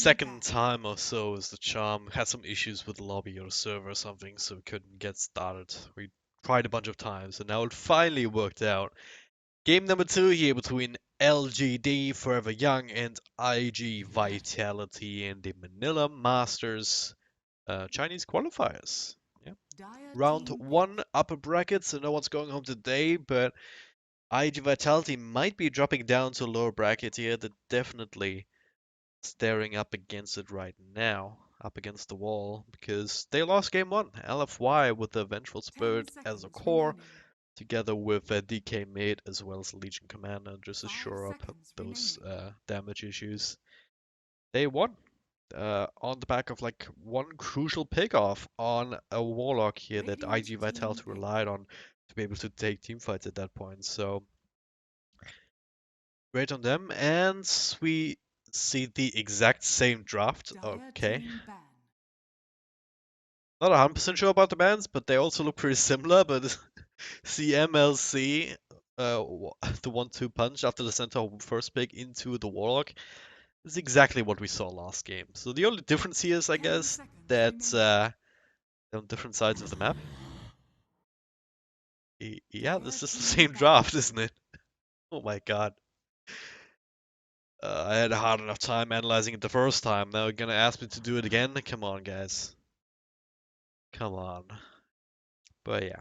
second time or so is the charm. Had some issues with the lobby or server or something, so we couldn't get started. We tried a bunch of times, and now it finally worked out. Game number 2 here between LGD.Forever Young and iG.Vitality in the Manila Masters Chinese qualifiers. Yeah. Round 1 upper bracket, so no one's going home today, but iG.Vitality might be dropping down to lower bracket here. They're definitely staring up against it right now, up against the wall, because they lost game 1. LFY with the Vengeful Spirit as a core, together with DK mid as well as Legion Commander, just to shore up those damage issues. They won on the back of like one crucial pickoff on a Warlock here that iG.Vitality relied on to be able to take team fights at that point. So great on them, and we see the exact same draft. Okay. Not 100% sure about the bands, but they also look pretty similar. But CMLC, the 1-2 punch after the center first pick into the Warlock is exactly what we saw last game. So the only difference here is, I guess, that they're on different sides of the map. Yeah, this is the same draft, isn't it? Oh my god. I had a hard enough time analyzing it the first time. Now you're gonna ask me to do it again? Come on, guys. Come on. But yeah.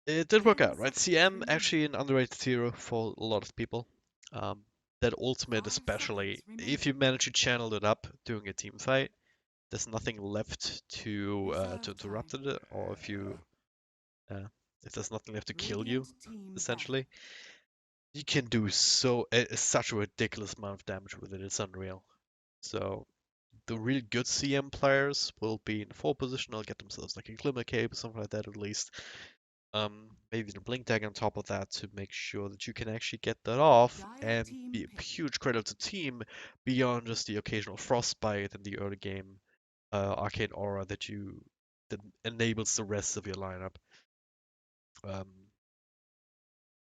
It did work out, right? CM actually an underrated hero for a lot of people. Um, that ultimate, especially if you manage to channel it up during a team fight, there's nothing left to interrupt it, or uh, if there's nothing left to kill you, essentially, you can do such a ridiculous amount of damage with it. It's unreal. So the really good CM players will be in the full position. They'll get themselves like a Glimmer Cape or something like that at least. Maybe the blink tag on top of that to make sure that you can actually get that off and be a huge credit to team beyond just the occasional frostbite in the early game arcane aura that enables the rest of your lineup. Um,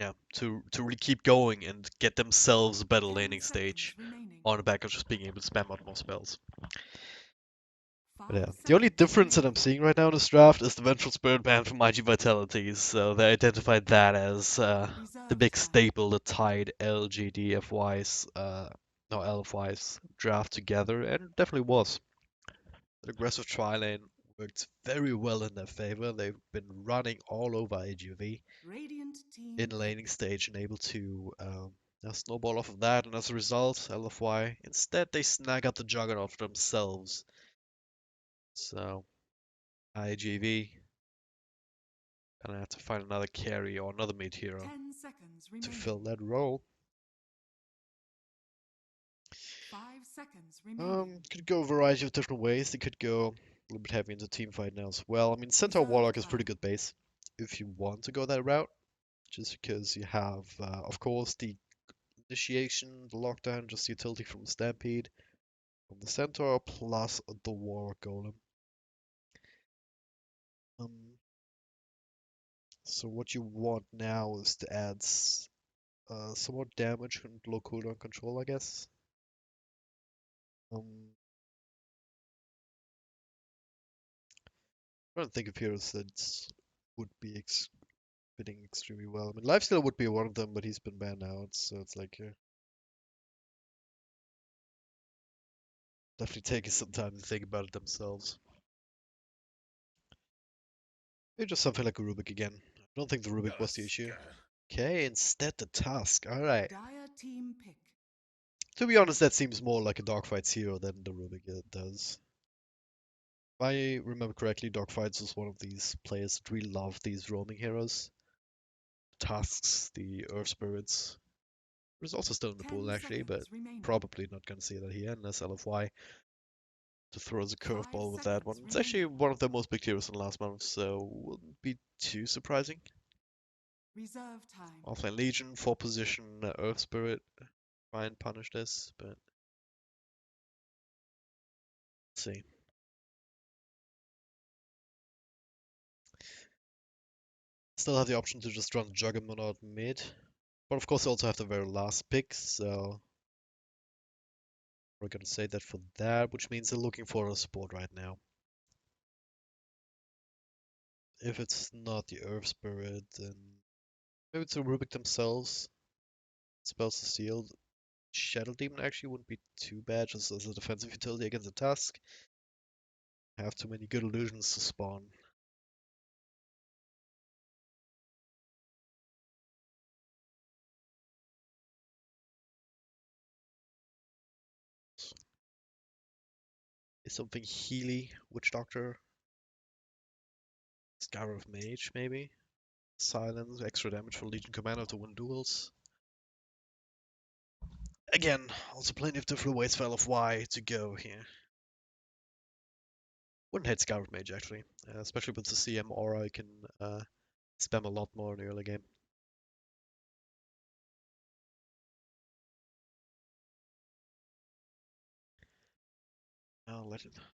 yeah, to really keep going and get themselves a better laning stage on the back of just being able to spam out more spells. But yeah, the only difference that I'm seeing right now in this draft is the Vengeful Spirit ban from iG.Vitality, so they identified that as the big staple that tied LGD.Fy's, no, LFY's draft together, and it definitely was. The aggressive tri-lane worked very well in their favor. They've been running all over iG.V in laning stage and able to snowball off of that, and as a result, LFY, instead they snag up the Juggernaut for themselves. So iG.V gonna have to find another carry or another mid hero to fill that role. Could go a variety of different ways. They could go a little bit heavy into team fight now as well. I mean, Centaur Warlock is pretty good base if you want to go that route, just because you have, of course, the initiation, the lockdown, just the utility from Stampede, from the Centaur, plus the Warlock Golem. Um, so what you want now is to add some more damage and low cooldown control, I guess. Um, trying to think of heroes that would be fitting extremely well. I mean, Lifesteal would be one of them, but he's been banned out, so it's like definitely taking some time to think about it themselves. Maybe just something like a Rubik again. I don't think the Rubik was the issue. Okay, instead the Tusk. All right. To be honest, that seems more like a Dogfights hero than the Rubik does. If I remember correctly, Dogfights was one of these players that really loved these roaming heroes. Tusks, the Earth Spirits. There's also still in the pool actually, but probably not going to see that here unless LFY to throw us a curveball with that one. It's actually one of the most big heroes in the last month, so wouldn't be too surprising. Offline Legion, 4 position Earth Spirit. Try and punish this, but let's see. Still have the option to just run Juggernaut mid. But of course, I also have the very last pick, so We're gonna say that for that, which means they're looking for a support right now. If it's not the Earth Spirit, then maybe it's a Rubik themselves. Spells to seal. Shadow Demon actually wouldn't be too bad just as a defensive utility against a Tusk. Have too many good illusions to spawn. Is something Healy, Witch Doctor, Scar of Mage maybe? Silence, extra damage for Legion Commander to win duels. Again, also plenty of different ways for L.F.Y. to go here. Wouldn't hate Scar of Mage actually, especially with the CM aura, you can spam a lot more in the early game. Now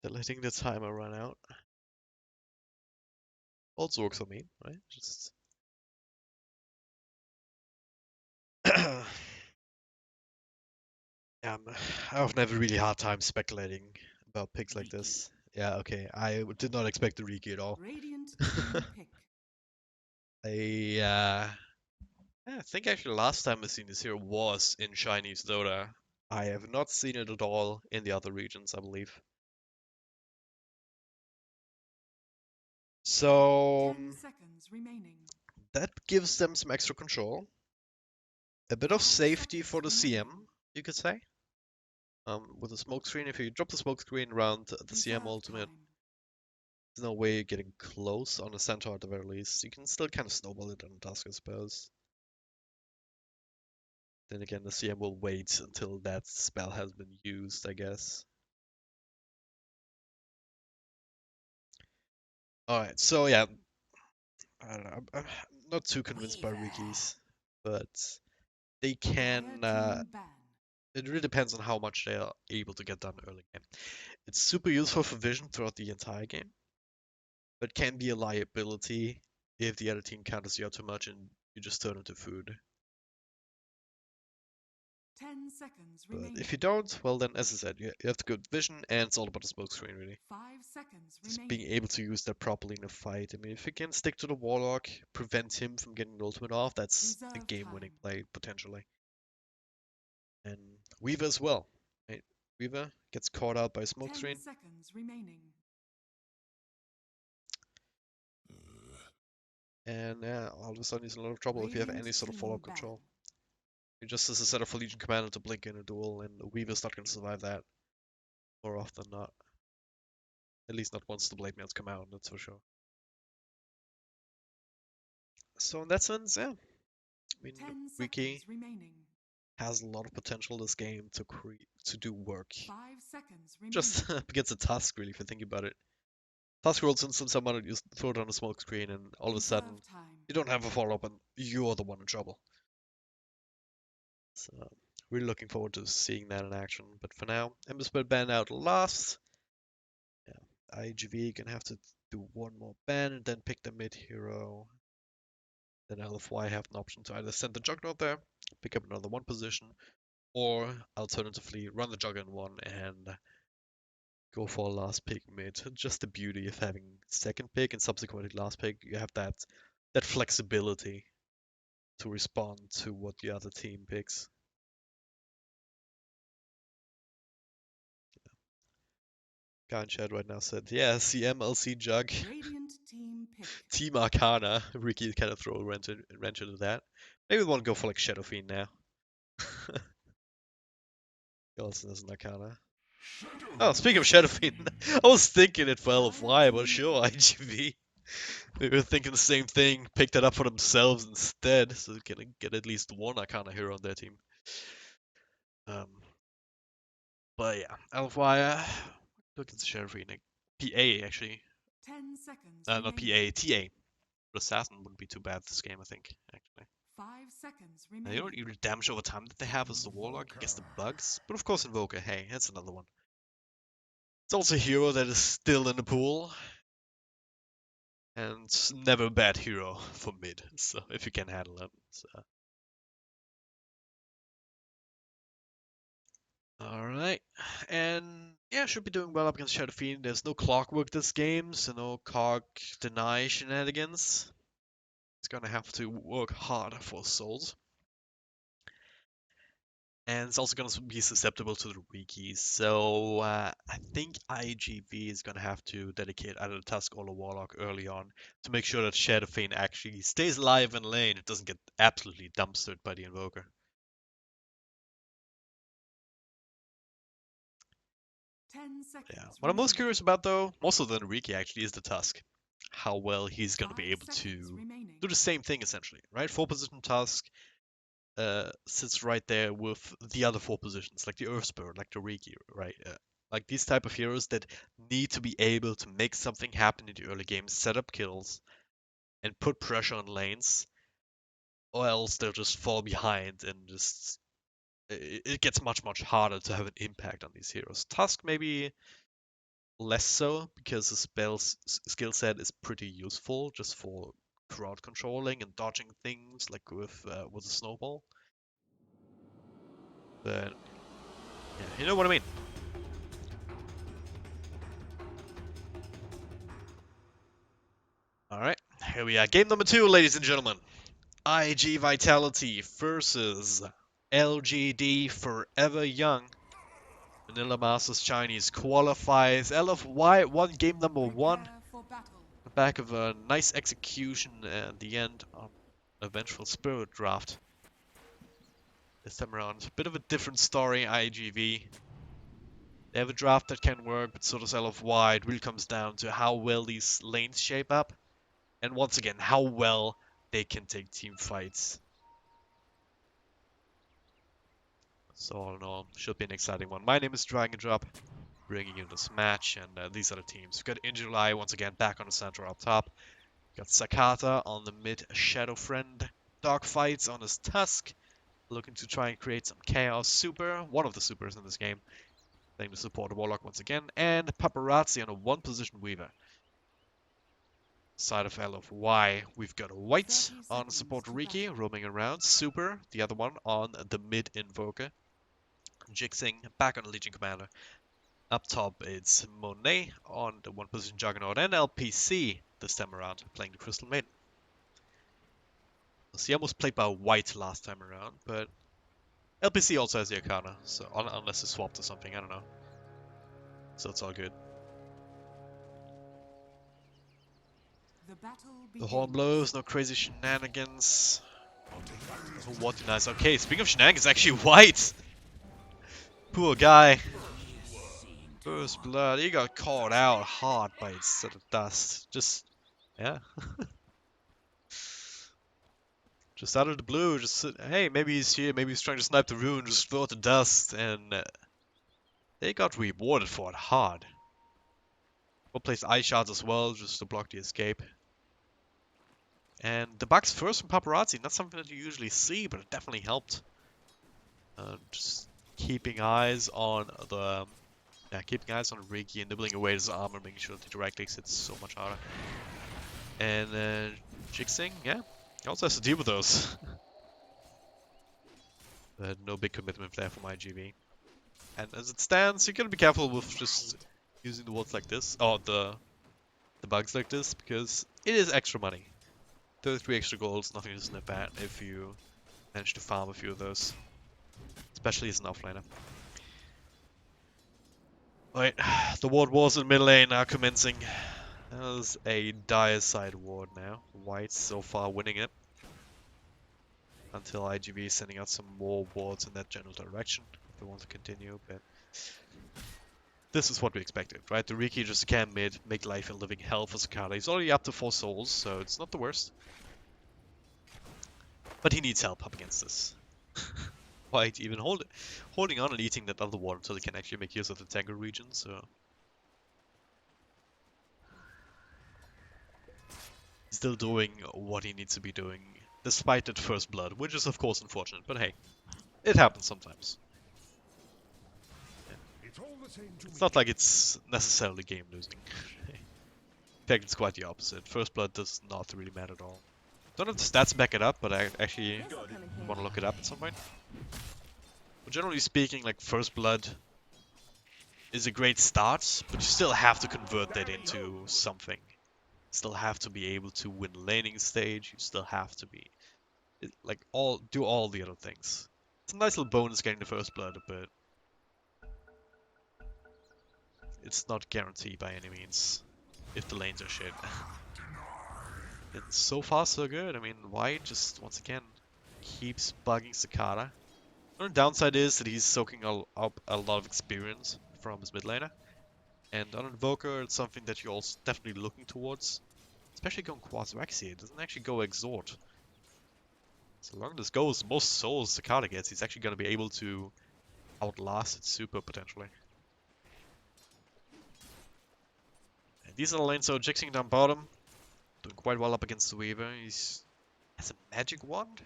they're letting the timer run out. Also works for me, right? Just I often have a really hard time speculating about picks like this. Yeah, okay. Did not expect the Riki at all. Radiant team pick. I think actually last time I've seen this here was in Chinese Dota. I have not seen it at all in the other regions, I believe. So 10 seconds remaining. that gives them some extra control. A bit of 5 safety for seconds the remaining. CM, you could say. With the smoke screen, if you drop the smoke screen around the CM Reserve ultimate, time. there's no way you're getting close on the centaur at the very least. You can still kind of snowball it on the Tusk, I suppose. Then again, the CM will wait until that spell has been used, I guess. Alright, so yeah, I don't know. I'm not too convinced by Rikis, but they can. It really depends on how much they are able to get done early game. It's super useful for vision throughout the entire game, but can be a liability if the other team counters you out too much and you just turn into food. 10 seconds But remaining. if you don't, well then, as I said, you have the good vision, and it's all about the smoke screen, really. 5 seconds Just remaining. being able to use that properly in a fight. I mean, if you can stick to the Warlock, prevent him from getting the ultimate off, that's a Reserve game-winning time. play, potentially. And Weaver as well. Right? Weaver gets caught out by a smoke 10 screen. seconds remaining. And yeah, all of a sudden he's in a lot of trouble if you have Radiant any sort of team follow-up ban. control. He just has a setup for Legion Commander to blink in a duel, and Weaver's not going to survive that more often than not. At least not once the Blade Mails come out, that's for sure. So in that sense, yeah. I mean, 10 Riki seconds remaining. has a lot of potential in this game to do work. 5 seconds remaining. Just against a Tusk, really, if you think about it. Tusk rolls in someone, you throw it on a smoke screen, and all of a sudden, you don't have a follow-up, and you're the one in trouble. So, really looking forward to seeing that in action. But for now, Ember Spirit ban out last. Yeah, iG.V gonna have to do one more ban and then pick the mid hero. Then L.F.Y have an option to either send the Juggernaut there, pick up another one position, or alternatively run the Juggernaut in one and go for a last pick mid. Just the beauty of having second pick and subsequently last pick, you have that flexibility to respond to what the other team picks. Guy in chat right now said, yeah, CMLC Jug. Radiant team pick. Team Arcana. Ricky kind of throw a wrench into that. Maybe we want to go for like Shadow Fiend now. Also as an Arcana. Oh, speaking of Shadow Fiend, I was thinking it for L.F.Y, but sure, iG.V. They were thinking the same thing, picked it up for themselves instead, so they can get at least one Arcana hero on their team. Um, but yeah, L.F.Y, look at the Shadow Fiend. Like, PA, actually. 10 seconds Not remaining. PA, TA. But Assassin wouldn't be too bad this game, I think, actually. 5 seconds And remaining. the only really damage over time that they have is the Warlock against the bugs. But of course Invoker, hey, that's another one. It's also a hero that is still in the pool. And it's never a bad hero for mid, so if you can handle it. So. Alright. And yeah, should be doing well up against Shadow Fiend. There's no clockwork this game, so no cog deny shenanigans. It's gonna have to work hard for souls. And it's also gonna be susceptible to the Rikis. So I think iG.V is gonna have to dedicate either the Tusk or the Warlock early on to make sure that Shadow Fiend actually stays alive in lane. It doesn't get absolutely dumpstered by the Invoker. 10 Yeah. seconds What I'm most remaining. curious about though, more so than Riki actually, is the Tusk. How well he's gonna 5 be able seconds to remaining. do the same thing essentially, right? Four position Tusk sits right there with the other four positions, like the Earth Spirit, like the Riki, right? Like these type of heroes that need to be able to make something happen in the early game, set up kills, and put pressure on lanes, or else they'll just fall behind and just it gets much harder to have an impact on these heroes. Tusk maybe less so because the spell's skill set is pretty useful just for crowd controlling and dodging things like with a snowball. But yeah, you know what I mean. All right, here we are. Game number 2, ladies and gentlemen. iG.Vitality versus LGD.Forever Young. Manila Masters Chinese qualifies. LFY won game number 1 on Prepare for battle. the back of a nice execution at the end on a Vengeful Spirit draft. This time around, a bit of a different story, iG.V. They have a draft that can work, but so does LFY. It really comes down to how well these lanes shape up, and once again, how well they can take team fights. So all in all, should be an exciting one. My name is Dragon Drop, bringing you this match, and these are the teams. We've got In July once again back on the center up top. Got Sakata on the mid, Shadow Friend. Dogfights on his Tusk, looking to try and create some chaos. Super, one of the supers in this game, playing the support Warlock once again, and Paparazzi on a one position Weaver. Side of LFY, we've got White 30 on seconds support to Riki, battle. roaming around. Super, the other one on the mid Invoker. Jixing back on the Legion Commander. Up top, it's Monet on the one position Juggernaut, and LPC this time around, playing the Crystal Maiden. So he almost played by White last time around, but LPC also has the Arcana, so unless it's swapped or something, I don't know. So it's all good. The battle The horn begins. blows, no crazy shenanigans. Oh, what nice. Okay, speaking of shenanigans, actually White! Poor guy. First blood, he got caught out hard by its sort of dust. Just, yeah. Just out of the blue, just, hey, maybe he's here, maybe he's trying to snipe the rune, just throw out the dust, and they got rewarded for it hard. We'll place eye shots as well, just to block the escape. And the bugs first from Paparazzi, not something that you usually see, but it definitely helped. Just keeping eyes on the, yeah, keeping eyes on Riki and nibbling away his armor, making sure that the direct clicks hits so much harder. And Jixing, yeah, he also has to deal with those. But no big commitment there from iG.V. And as it stands, you gotta be careful with just using the words like this, or the bugs like this, because it is extra money. 33 extra golds, nothing to snip at if you manage to farm a few of those. Especially as an offlaner. Right, the ward wars in mid lane are commencing. There's a dire side ward now. White so far winning it. Until iG.V is sending out some more wards in that general direction. If they want to continue, but this is what we expected, right? The Riki just can mid, make life a living hell for Sakata. He's already up to 4 souls, so it's not the worst. But he needs help up against this. White even holding on and eating that other ward until he can actually make use of the Tango region, so still doing what he needs to be doing, despite that first blood, which is of course unfortunate, but hey, it happens sometimes. It's not like it's necessarily game losing. In fact, it's quite the opposite. First blood does not really matter at all. Don't have the stats to back it up, but I actually want to look it up at some point. But generally speaking, like First Blood is a great start, but you still have to convert that into something. Still have to be able to win laning stage. You still have to be like do all the other things. It's a nice little bonus getting the First Blood, but it's not guaranteed by any means if the lanes are shit. And so far so good. I mean, White just once again keeps bugging Cicada. The only downside is that he's soaking up a lot of experience from his mid laner. And on Invoker, it's something that you're also definitely looking towards. Especially going Quas Rexy, it doesn't actually go Exhort. So long as this goes, most souls Cicada gets, he's actually going to be able to outlast its super potentially. And these are the lanes, so Jixing down bottom, doing quite well up against the Weaver. He's has a magic wand?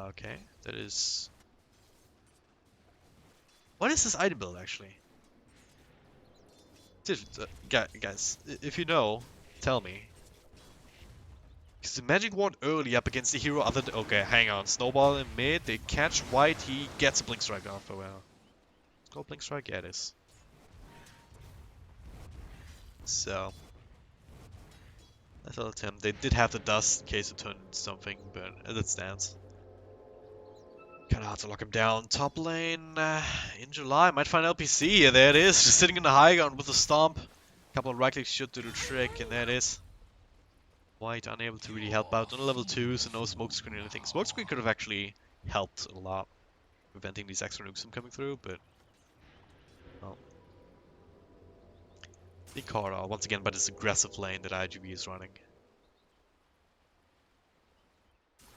Okay, that is... What is this item build actually? Dude, guys, if you know, tell me. Because the magic wand early up against the hero other than... Okay, hang on. Snowball in mid, they catch White, he gets a Blink Strike off. Oh well. Let's go Blink Strike, yeah it is. So... Nice little attempt. They did have the dust in case it turned into something, but as it stands. Kinda hard to lock him down. Top lane in July. Might find LPC. Yeah, there it is. Just sitting in the high ground with a stomp. Couple of right clicks should do the trick, and there it is. White unable to really help out on level 2, so no smokescreen or anything. Smokescreen could have actually helped a lot, preventing these extra nukes from coming through, but... Well. Being caught out once again by this aggressive lane that iG.V is running.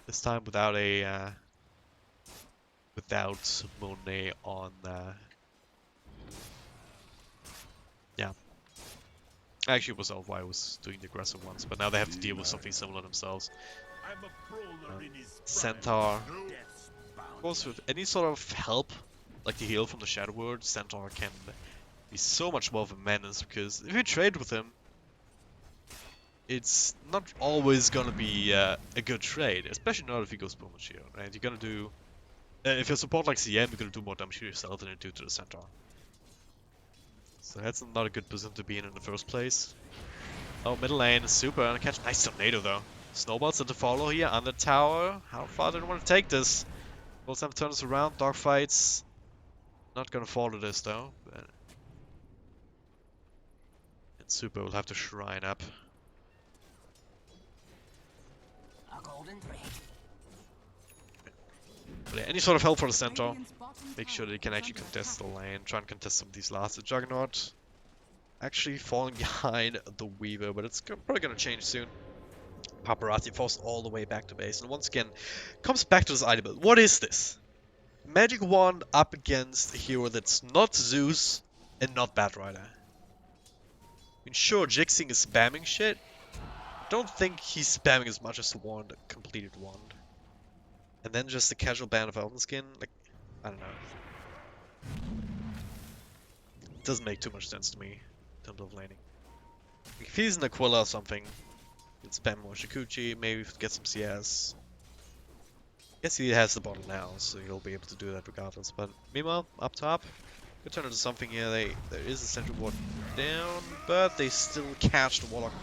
This time without a... without Monet on... yeah. Actually, it was why I was doing the aggressive ones, but now they have to deal with something similar themselves. Centaur. Of course, with any sort of help, like the heal from the Shadow Word, Centaur can be so much more of a menace, because if you trade with him, it's not always gonna be a good trade, especially not if he goes Boomer Shield, right? You're gonna do... if you support like CM, you're gonna do more damage to yourself than you do to the Centaur. So that's not a good position to be in the first place. Oh, middle lane, super, and catch. Nice tornado though. Snowballs to follow here on the tower. How far do they want to take this? Both time turns around, dogfights. Not gonna fall to this though. But... And super will have to shrine up. A golden thread. But yeah, any sort of help for the Centaur. Make sure that he can actually contest the lane. Try and contest some of these last. The Juggernaut actually falling behind the Weaver, but it's probably gonna change soon. Paparazzi falls all the way back to base, and once again comes back to this item build. What is this? Magic wand up against a hero that's not Zeus and not Batrider. I mean, sure, Jixing is spamming shit. Don't think he's spamming as much as the wand, completed wand. And then just a casual ban of Elven Skin, like, I don't know. It doesn't make too much sense to me in terms of laning. If he's in Aquila or something, he'd spam more Shikuchi, maybe get some CS. Guess he has the bottle now, so he'll be able to do that regardless. But meanwhile, up top, could turn into something here. There is a central ward down, but they still catch the Warlock.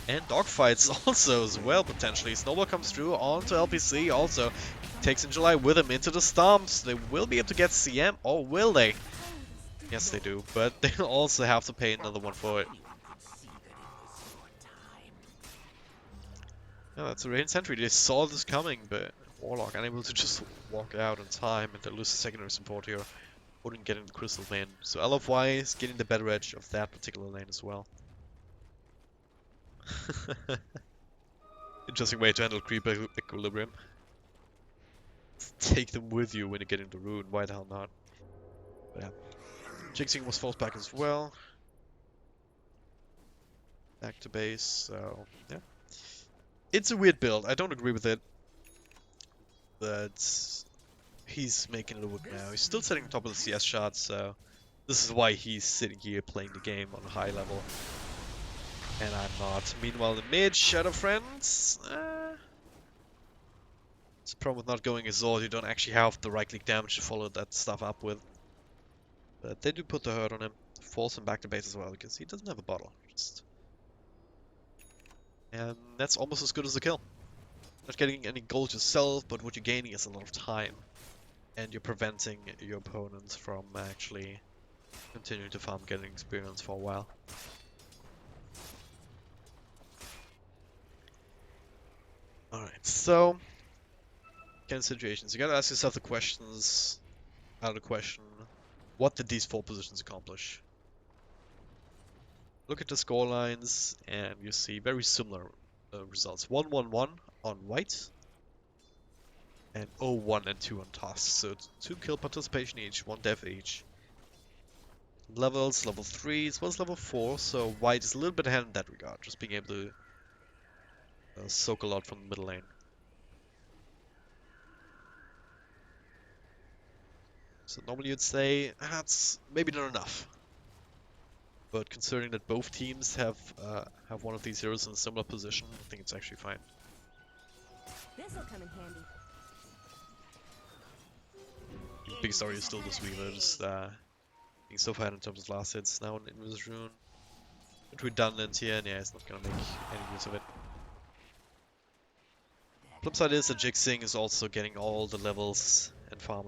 And dogfights also as well, potentially. Snowball comes through onto LPC also. Takes in July with him into the stomps. They will be able to get CM, or will they? Yes, they do, but they'll also have to pay another one for it. Yeah, that's a Radiant Sentry. They saw this coming, but Warlock unable to just walk out in time, and they lose the secondary support here. Wouldn't get in the Crystal Lane. So L.F.Y is getting the better edge of that particular lane as well. Interesting way to handle creep equilibrium. Take them with you when you get into Rune, why the hell not? But yeah. Jinxing was false back as well. Back to base, so yeah. It's a weird build, I don't agree with it. But he's making it work now. He's still sitting on top of the CS shots, so this is why he's sitting here playing the game on a high level. And I'm not. Meanwhile, in mid, Shadow Friends. It's the problem with not going Exhaust, you don't actually have the right click damage to follow that stuff up with. But they do put the hurt on him, force him back to base as well, because he doesn't have a bottle. And that's almost as good as a kill. Not getting any gold yourself, but what you're gaining is a lot of time. And you're preventing your opponents from actually continuing to farm, getting experience for a while. Alright, so kind of situations. You gotta ask yourself the questions out of the question. What did these 4 positions accomplish? Look at the score lines and you see very similar results. 1-1-1 on white and 0-1 and 2 on tasks. So it's 2 kill participation each, 1 death each. Levels, level 3 as well as level 4, so white is a little bit ahead in that regard, just being able to soak a lot from the middle lane. So normally you'd say that's maybe not enough. But considering that both teams have one of these heroes in a similar position, I think it's actually fine. This'll come in handy. The big story is still this Weaver, just being so far in terms of last hits now in this rune. Bit redundant here, and yeah, it's not gonna make any use of it. Flip side is that Jixing is also getting all the levels and farm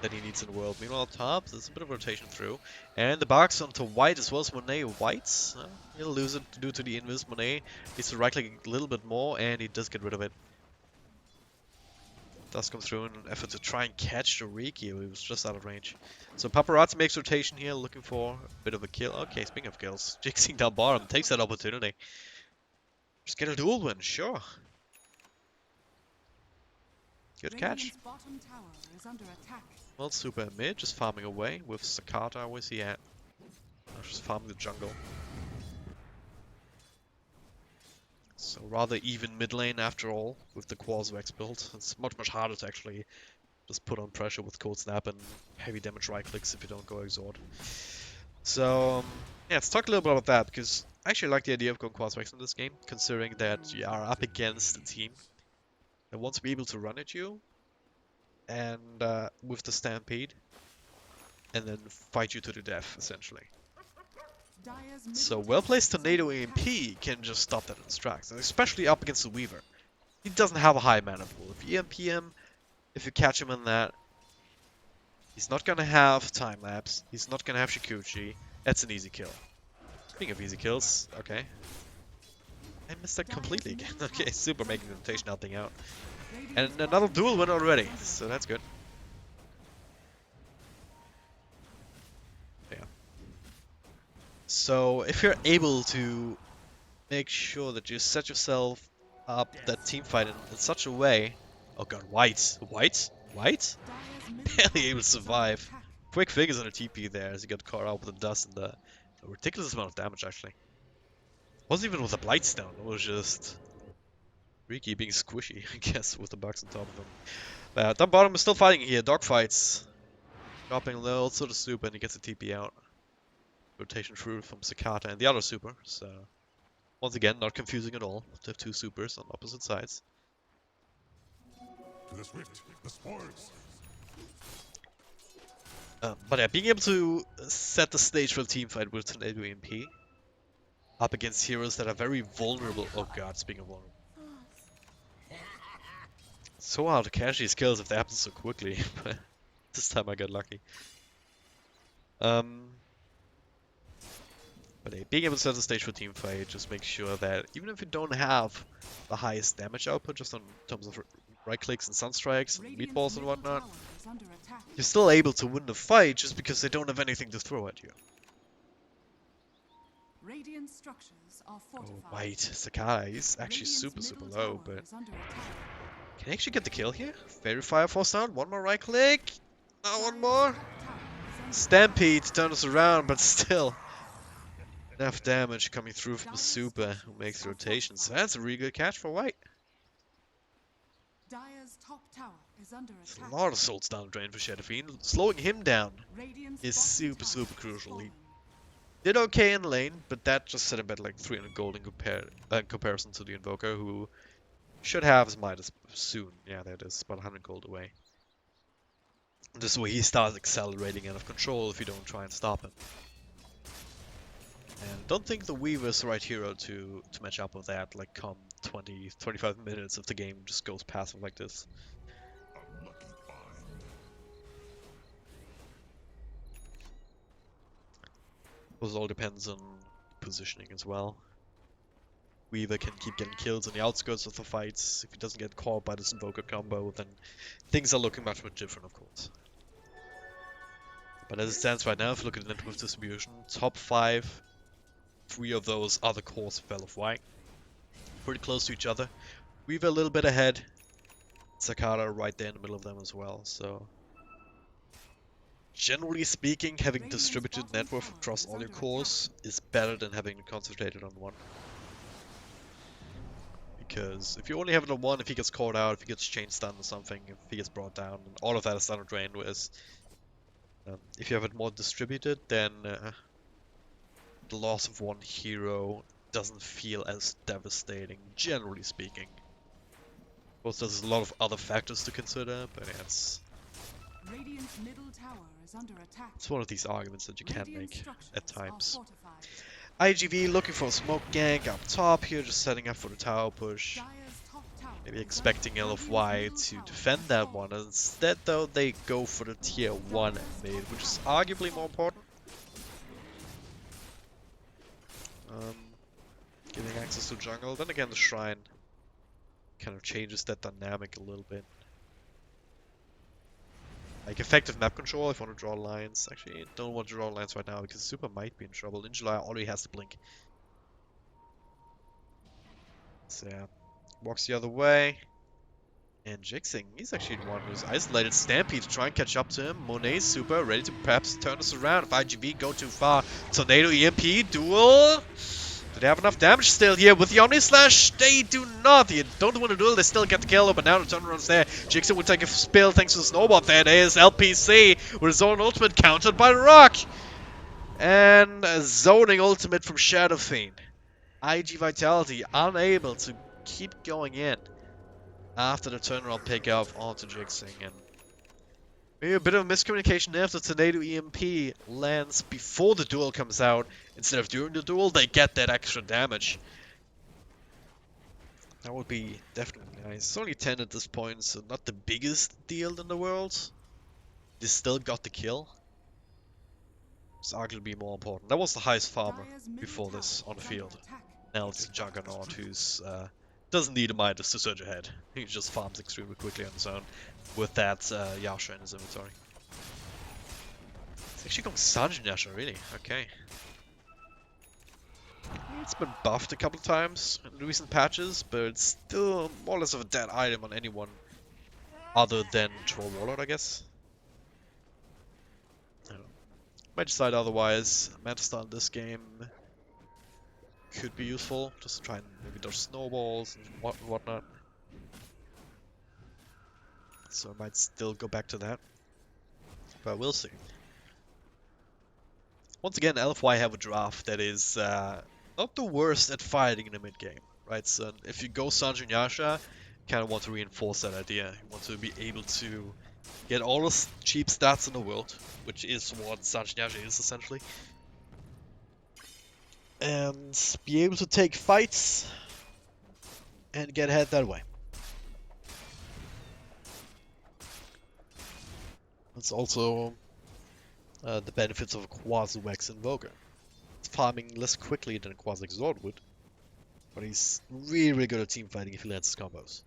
that he needs in the world. Meanwhile, top, there's a bit of rotation through. And the box onto white as well as Monet. White, he'll lose it due to the invis. Monet needs to right click a little bit more, and he does get rid of it. Does come through in an effort to try and catch the Riki, he was just out of range. So Paparazzi makes rotation here, looking for a bit of a kill. Okay, speaking of kills, Jixing down bottom takes that opportunity. Just get a duel win, sure. Good catch. Bottom tower is under attack. Well, super mid, just farming away with Sakata. Where's he at? Oh, just farming the jungle. So rather even mid lane after all, with the Qual's Vex build. It's much harder to actually just put on pressure with Cold Snap and heavy damage right clicks if you don't go Exort. So yeah, let's talk a little bit about that, because I actually like the idea of going Qual's Vex in this game, considering that you are up against a team that wants to be able to run at you and with the Stampede, and then fight you to the death, essentially. So well-placed Tornado EMP can just stop that in its tracks, and especially up against the Weaver. He doesn't have a high mana pool. If you EMP him, if you catch him in that, he's not gonna have time-lapse, he's not gonna have Shikuchi. That's an easy kill. Speaking of easy kills, okay. I missed that completely again. Okay, super making the rotation helping out. And another duel win already, so that's good. Yeah. So if you're able to make sure that you set yourself up that team fight in such a way. Oh god, white, barely able to survive. Quick fingers on a TP there as he got caught out with the dust and a ridiculous amount of damage actually. Wasn't even with a Blightstone, it was just Riki being squishy, I guess, with the bugs on top of him. Down bottom is still fighting here, dogfights. Dropping low, also the super, and he gets a TP out. Rotation through from Sakata and the other super, so once again, not confusing at all. To have 2 supers on opposite sides. To the swift, the spoils. But yeah, being able to set the stage for a team fight with Tornado EMP up against heroes that are very vulnerable. Oh god, speaking of vulnerable. It's so hard to catch these kills if they happen so quickly, but this time I got lucky. But yeah, being able to set the stage for a team fight just makes sure that even if you don't have the highest damage output, just in terms of right clicks and sunstrikes and meatballs and whatnot, you're still able to win the fight just because they don't have anything to throw at you. Radiant structures are fortified. Oh, white. Sakai is actually super low, but can he actually get the kill here? Fairy Fire force down, one more right click. Not one more. Stampede turns us around, but still enough damage coming through from the super who makes the rotation. So that's a really good catch for white. Dire's top tower is under It's attack. a lot of souls down the drain for Shadowfiend. Slowing him down is super crucial. He did okay in lane, but that just set him at like 300 gold in comparison to the Invoker, who Should have his Midas soon. Yeah, there it is. About 100 gold away. This way he starts accelerating out of control if you don't try and stop him. And don't think the Weaver is the right hero to match up with that, like come 20, 25 minutes if the game just goes passive like this. Unlucky find. This all depends on positioning as well. Weaver can keep getting kills on the outskirts of the fights. If he doesn't get caught by this Invoker combo, then things are looking much more different, of course. But as it stands right now, if you look at the net worth distribution, top 5, 3 of those are the cores of L.F.Y. Pretty close to each other. Weaver a little bit ahead. Sakata right there in the middle of them as well, so... Generally speaking, having distributed net worth across all your cores is better than having it concentrated on one. Because if you only have it on one, if he gets caught out, if he gets chain stunned or something, if he gets brought down, all of that is done or drained. Whereas if you have it more distributed, then the loss of one hero doesn't feel as devastating, generally speaking. Of course, there's a lot of other factors to consider, but yeah, Radiant's middle tower is under attack. it's one of these arguments that you can Radiant make structures at are times. fortified. iG.V looking for a smoke gank up top here, just setting up for the tower push. Dire's top tower Maybe is expecting under L.F.Y. Radiant's to middle tower defend has that fallen. one. Instead, though, they go for the tier 1 mid, which is arguably more important. Giving access to jungle. Then again, the shrine kind of changes that dynamic a little bit. Like effective map control if you want to draw lines. Actually, don't want to draw lines right now because Super might be in trouble. Ninja already has to blink. So yeah, walks the other way. And Jixing, he's actually the one who's isolated Stampede to try and catch up to him. Monet's super, ready to perhaps turn this around if iG.V go too far. Tornado EMP, duel! Do they have enough damage still here with the Omni Slash? They do not. They don't want to duel, they still get the kill, but now the turnaround's there. Jixing will take a spill thanks to the Snowball. There it is, LPC with his own ultimate countered by Rock. And a zoning ultimate from Shadow Fiend. iG.Vitality unable to keep going in after the turnaround pickup onto Jixing, and maybe a bit of a miscommunication there if the Tornado EMP lands before the duel comes out instead of during the duel. They get that extra damage. That would be definitely nice. It's only 10 at this point, so not the biggest deal in the world. They still got the kill. It's arguably more important. That was the highest farmer Dire's middle before tower this on the is under field. attack. Now it's Juggernaut who's doesn't need a Midas to surge ahead. He just farms extremely quickly on his own with that Yasha in his inventory. It's actually going Sanjin Yasha, really? Okay. It's been buffed a couple times in recent patches, but it's still more or less of a dead item on anyone other than Troll Warlord, I guess. I don't know. Might decide otherwise. Mantistar in this game could be useful, just to try and maybe dodge snowballs and whatnot. So I might still go back to that, but we'll see. Once again, L.F.Y. have a draft that is not the worst at fighting in the mid game, right? So if you go Sanjin Yasha, kind of want to reinforce that idea. You want to be able to get all the cheap stats in the world, which is what Sanjin Yasha is essentially, and be able to take fights and get ahead that way. That's also the benefits of a Quasi-Wax Invoker. It's farming less quickly than a Quasi-Exort would, but he's really, really good at team fighting if he lands his combos.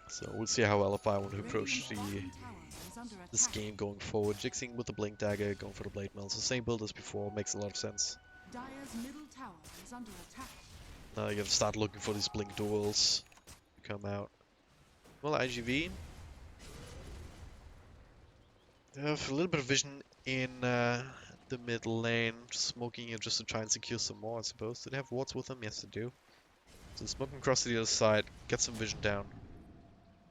So we'll see how L.F.I. want to approach this game going forward. Jixing with the Blink Dagger, going for the Blade Mail. So same build as before, makes a lot of sense. Dire's middle tower is under attack. Now you have to start looking for these Blink duels to come out. Well, iG.V. They have a little bit of vision in the mid lane, smoking it just to try and secure some more, I suppose. Do they have wards with them? Yes, they do. So smoking across to the other side, get some vision down.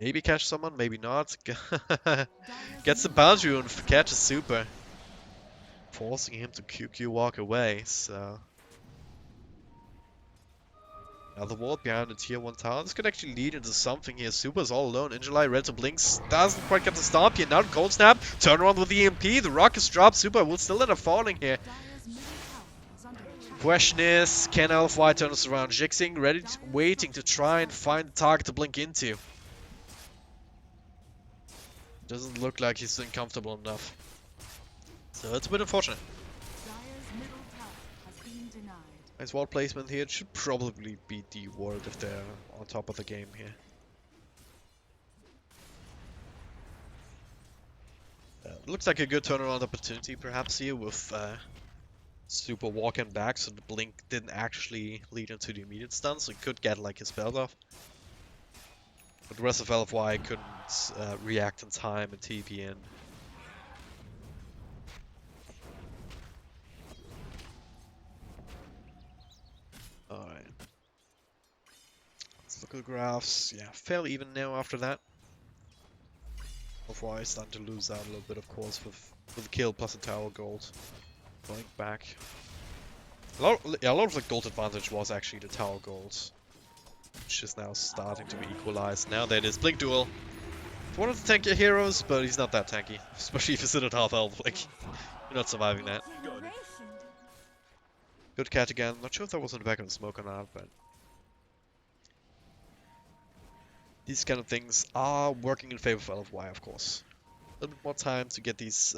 Maybe catch someone, maybe not. Gets the boundary rune, catches super. Forcing him to QQ walk away, so... Another ward behind the tier 1 tower. This could actually lead into something here. Super's all alone. In July, red to blinks. Doesn't quite get the stomp here. Now the cold snap. Turn around with the EMP. The rock is dropped. Super will still end up falling here. Dire's middle tower is under attack. Question is, can LFY turn us around? Jixing, ready, waiting to try and find the target to blink into. Doesn't look like he's doing comfortable enough. So it's a bit unfortunate. Dire's middle tower has been denied. Nice wall placement here. It should probably be the ward if they're on top of the game here. Looks like a good turnaround opportunity perhaps here with Super walking back, so the blink didn't actually lead into the immediate stun, so he could get like his spells off. But the rest of LFY couldn't react in time and TP in. Alright. Let's look at the graphs. Yeah, fairly even now after that. LFY is starting to lose out a little bit, of course, with the kill plus the tower gold. Going back. A lot of the gold advantage was actually the tower golds, which is now starting to be equalized. Now that is Blink Duel. One of the tankier heroes, but he's not that tanky. Especially if you sit at half health, like, you're not surviving that. Good catch again. Not sure if that was in the back of the smoke or not, but these kind of things are working in favor of LFY, of course. A little bit more time to get these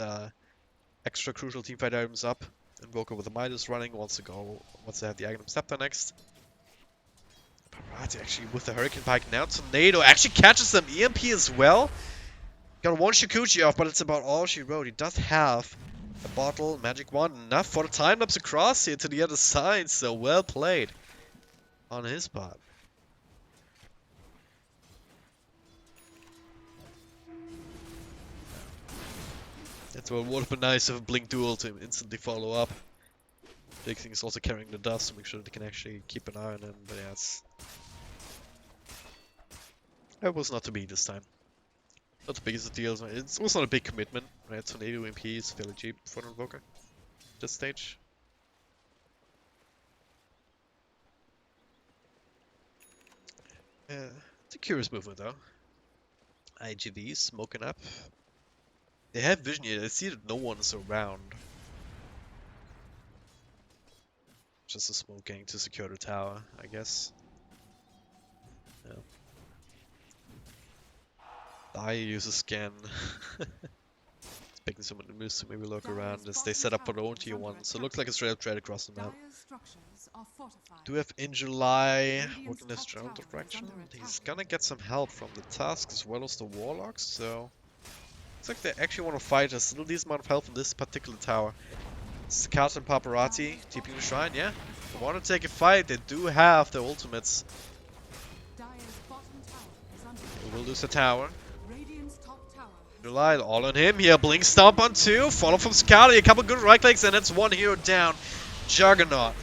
extra crucial teamfight items up. Invoker with the Midas running wants to go, wants to have the Aghanim Scepter next. Parati actually with the Hurricane Pike now. Tornado actually catches them. EMP as well. Got one Shikuchi off, but it's about all she wrote. He does have a bottle, magic wand, enough for the time lapse across here to the other side. So well played on his part. That's what would have been nice if a Blink Duel to instantly follow up. Big thing is also carrying the dust to make sure they can actually keep an eye on him, but yeah, it was not to be this time. Not the biggest of deals, it's also not a big commitment, right? Tornado MP is fairly cheap for an Invoker at this stage. It's a curious movement though. iG.V smoking up. They have vision here, they see that no one is around. Just a smoking to secure the tower, I guess. Yeah. I use a scan. Expecting someone to miss, so maybe look around as they set up for their own tier 1. So it looks like a straight up trade across the map. Do have in July working this general direction. He's gonna get some help from the Tusk as well as the Warlocks, so looks like they actually want to fight a still decent amount of health in this particular tower. Scout and Paparazzi, TPing the shrine, yeah. They want to take a fight, they do have their ultimates. They will lose the tower. July all on him here, Blink Stomp on 2, follow from Scotty, a couple good right clicks, and it's one hero down. Juggernaut.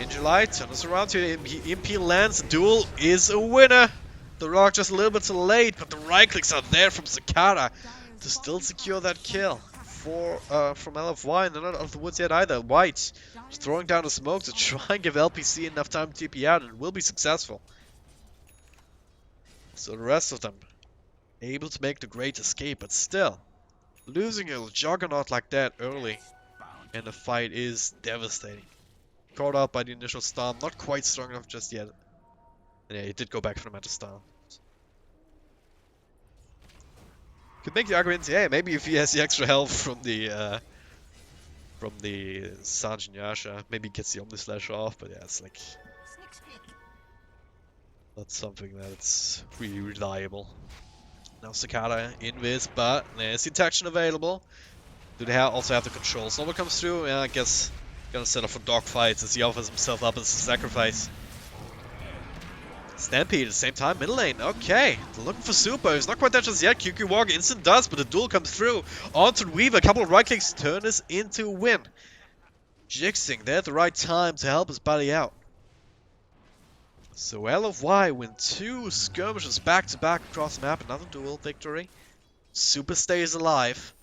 In July, turn us around to EMP lands, Duel is a winner. The rock just a little bit too late, but the right clicks are there from Cicada to still secure that kill. From LFY, and they're not out of the woods yet either. White just throwing down the smoke to try and give LPC enough time to TP out, and it will be successful. So the rest of them able to make the great escape, but still losing a juggernaut like that early in the fight is devastating. Caught out by the initial storm, not quite strong enough just yet. And yeah, he did go back for the meta style. Could make the argument, yeah, maybe if he has the extra health from the Sergeant Yasha, maybe he gets the Omnislash off, but yeah, it's like not something that's really reliable. Now Cicada in this, but there's the detection available. Do they also have the control? Someone comes through, yeah, I guess gonna set up for dogfights as he offers himself up as a sacrifice. Stampede at the same time, middle lane, okay. They're looking for Super, he's not quite there just yet. QQ Walk instant does, but the duel comes through. Onto Weaver, a couple of right clicks turn this into a win. Jixing there at the right time to help his buddy out. So LFY win 2 skirmishes back to back across the map, another duel victory. Super stays alive.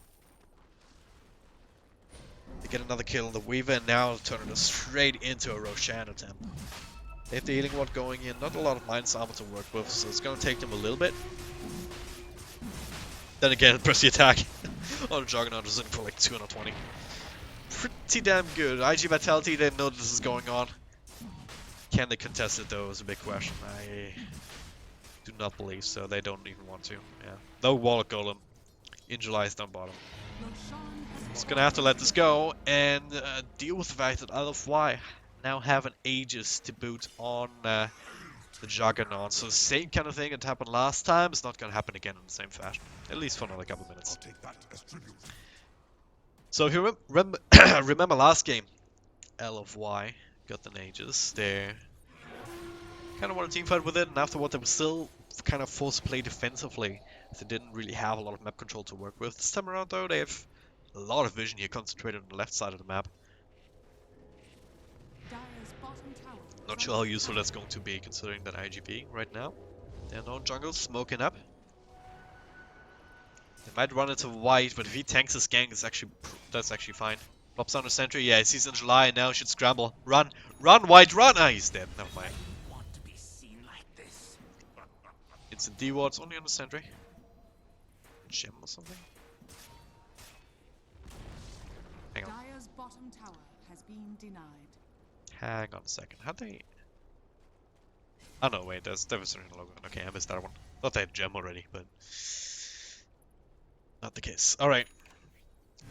They get another kill on the Weaver, and now turn it straight into a Roshan attempt. They have the healing ward going in, not a lot of minus armor to work with, so it's gonna take them a little bit. Then again, press the attack on Juggernaut is in for like 220. Pretty damn good. iG.Vitality, they know this is going on. Can they contest it though is a big question. I do not believe so. They don't even want to. Yeah. No Wall Golem. In July is down bottom. Roshan has Just gonna have to let this go and deal with the fact that L.G.D.F.Y now have an Aegis to boot on the Juggernaut. So the same kind of thing that happened last time is not gonna happen again in the same fashion. At least for another couple minutes. I'll take that as tribute. So if you remember last game, L.G.D.F.Y got an Aegis. They kind of won a team fight with it, and afterward they were still kind of forced to play defensively. They didn't really have a lot of map control to work with. This time around though, they have a lot of vision here concentrated on the left side of the map. Dire's bottom tower. Not sure how useful that's going to be considering that iG.V right now. They're no jungle smoking up. They might run into white, but if he tanks his gang, that's actually fine. Pops down the sentry, yeah, he sees in July and now he should scramble. Run! Run, white, run! Ah, he's dead, never mind. Want to be seen like this? It's in D wards only on the sentry. Gem or something? Hang on. Dire's bottom tower has been denied. Hang on a second. How'd they... Oh no, wait, there was a logo. Okay, I missed that one. Thought they had gem already, but... Not the case. Alright.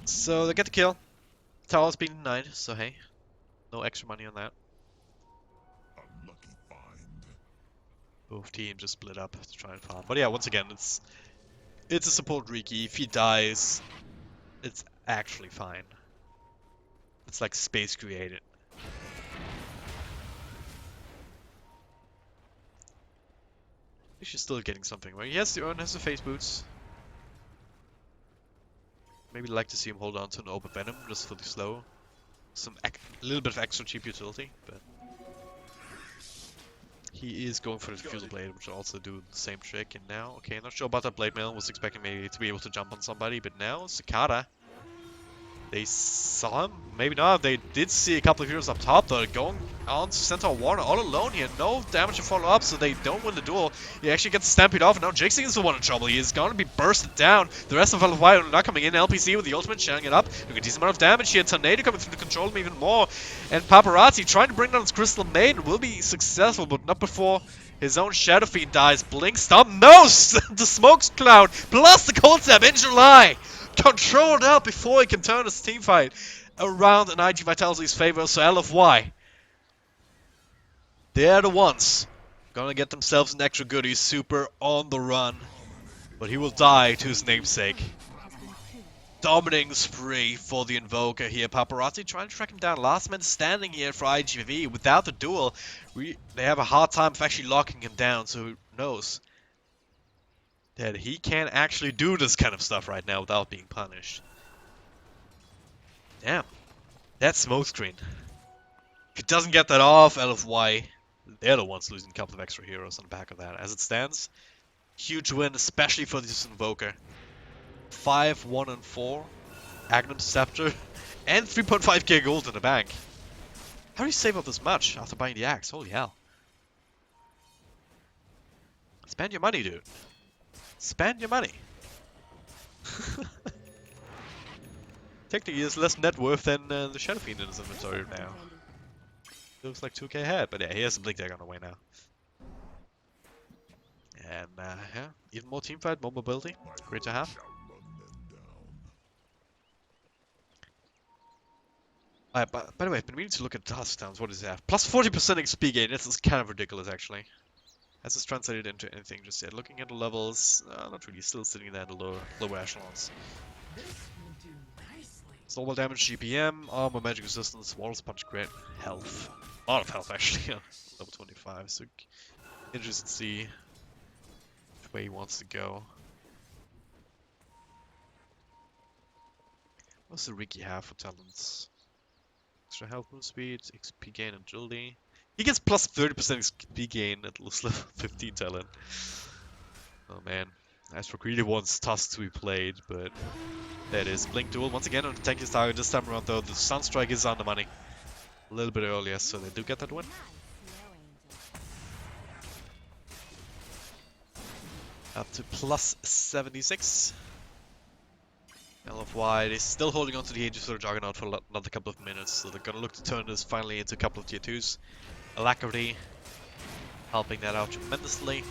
So they get the kill. Tower's been denied, so hey. No extra money on that. Unlucky find. Both teams just split up to try and farm. But yeah, once again, it's a support Riki. If he dies, it's actually fine. It's like space created. She's still getting something, right? Yes, the Urn has the face boots. Maybe like to see him hold on to an open venom just for the slow. A little bit of extra cheap utility, but he is going for the Fusel Blade, which will also do the same trick. And now, okay, not sure about that Blade Mail. Was expecting maybe to be able to jump on somebody, but now Cicada. They saw him? Maybe not. They did see a couple of heroes up top though, going on to Centaur Warner all alone here. No damage to follow up, so they don't win the duel. He actually gets Stampede off, and now Jixing is the one in trouble. He is going to be bursted down. The rest of L.G.D.F.Y are not coming in. LPC with the ultimate, sharing it up. Look at a decent amount of damage here. Tornado coming through to control him even more. And Paparazzi trying to bring down his Crystal Maiden will be successful, but not before his own Shadow Fiend dies. Blink Stomp. No! The Smoke Cloud plus the Cold Snap in July. Controlled out before he can turn his team fight around in iG.Vitality's favor. So L.G.D.F.Y, they're the ones gonna get themselves an extra goodie super on the run. But he will die to his namesake. Has been killed. Dominating spree for the Invoker here. Paparazzi trying to track him down. Last man standing here for iG.V. Without the duel, they have a hard time of actually locking him down. So who knows that he can actually do this kind of stuff right now without being punished. Damn. That smoke screen. If he doesn't get that off, L.G.D.F.Y, they're the ones losing a couple of extra heroes on the back of that. As it stands, huge win, especially for this Invoker. 5-1-4, Agnum Scepter, and 3.5k gold in the bank. How do you save up this much after buying the axe? Holy hell. Spend your money, dude. Spend your money. Technically, he has less net worth than the Shadow Fiend in his inventory now. Looks like 2k ahead, but yeah, he has a Blink Dagger on the way now. And yeah, even more teamfight, more mobility. Great to have. Shall run them down. By the way, I've been meaning to look at Task Towns. What does it have? Plus 40% XP gain. This is kind of ridiculous, actually. Has this translated into anything just yet? Looking at the levels, not really. Still sitting there in the lower echelons. This will do nicely. Snowball damage, GPM, armor, magic resistance, walls, punch, crit, health. A lot of health, actually, on level 25. So interested to see which way he wants to go. What's the Riki have for talents? Extra health, move speed, XP gain, agility. He gets plus 30% XP gain at level 15 talent. Oh man. As for greedy ones, tasks to be played, but that is Blink Duel once again on the tankiest target. This time around though, the Sunstrike is on the money. A little bit earlier, so they do get that win. Up to plus 76. LFY is still holding on to the Aegis or Juggernaut for another couple of minutes, so they're gonna look to turn this finally into a couple of tier 2s. Alacrity helping that out tremendously.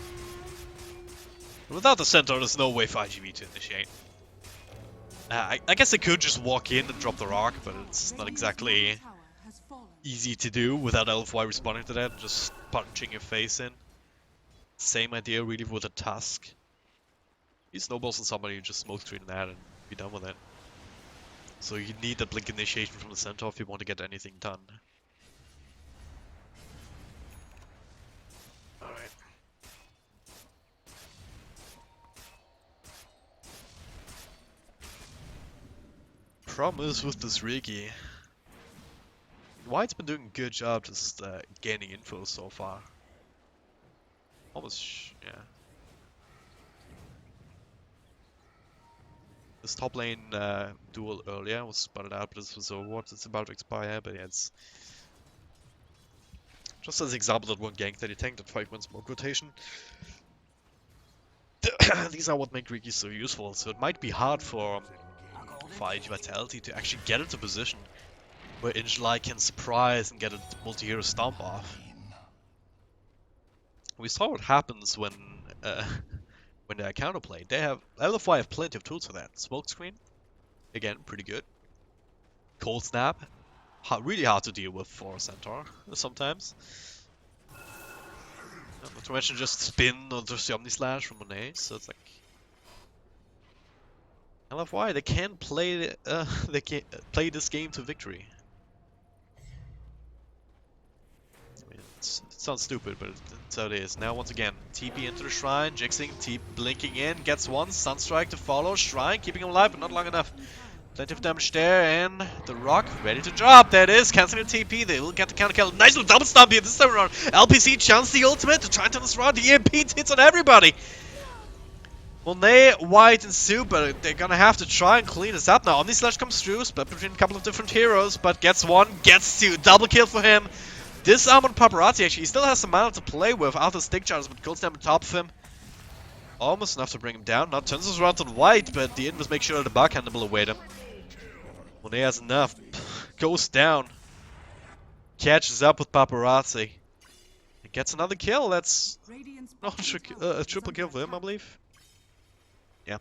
Without the Centaur, there's no way for iG.V to initiate. I guess they could just walk in and drop the rock, but it's not exactly Tower has fallen. easy to do without LFY responding to that and just punching your face in. Same idea really with a Tusk. He snowballs on somebody, you just smoke screen that and be done with it. So you need that blink initiation from the Centaur if you want to get anything done. Alright. Problem is with this Riki, White's been doing a good job just gaining info so far. Almost, yeah. This top lane duel earlier was spotted out, but this was Overwatch. It's about to expire, but yeah, it's just as an example that one gank that he tanked at 5 wins smoke rotation. These are what make Riki so useful, so it might be hard for iG.Vitality to actually get into a position where iG.Li can surprise and get a multi-hero stomp off. We saw what happens when when they counterplay. LFY have plenty of tools for that. Smokescreen, again, pretty good. Cold Snap, really hard to deal with for Centaur sometimes. Not to mention just spin or just the Omni Slash from Monet, so it's like LFY, they can play play this game to victory. I mean, it sounds stupid, but it's how it is. Now once again, TP into the Shrine, Jixing, blinking in, gets one, Sunstrike to follow, Shrine keeping him alive, but not long enough. Plenty of damage there, and the rock ready to drop. There it is, canceling the TP. They will get the counter kill. Nice little double stomp here this time around. LPC chance the ultimate to try and turn this around. The EMP hits on everybody. Monet, White, and Super, they're gonna have to try and clean this up now. Omni Slash comes through, split between a couple of different heroes, but gets one, gets two. Double kill for him. Disarm on Paparazzi actually. He still has some mana to play with after stick charges, but Cold Snap on top of him. Almost enough to bring him down. Now turns this around on White, but the Invis make sure the backhand will await him. Monet has enough. Goes down. Catches up with Paparazzi. And gets another kill. That's Radiant's not bottom a tower is triple under kill for him, I attack. believe. Yeah.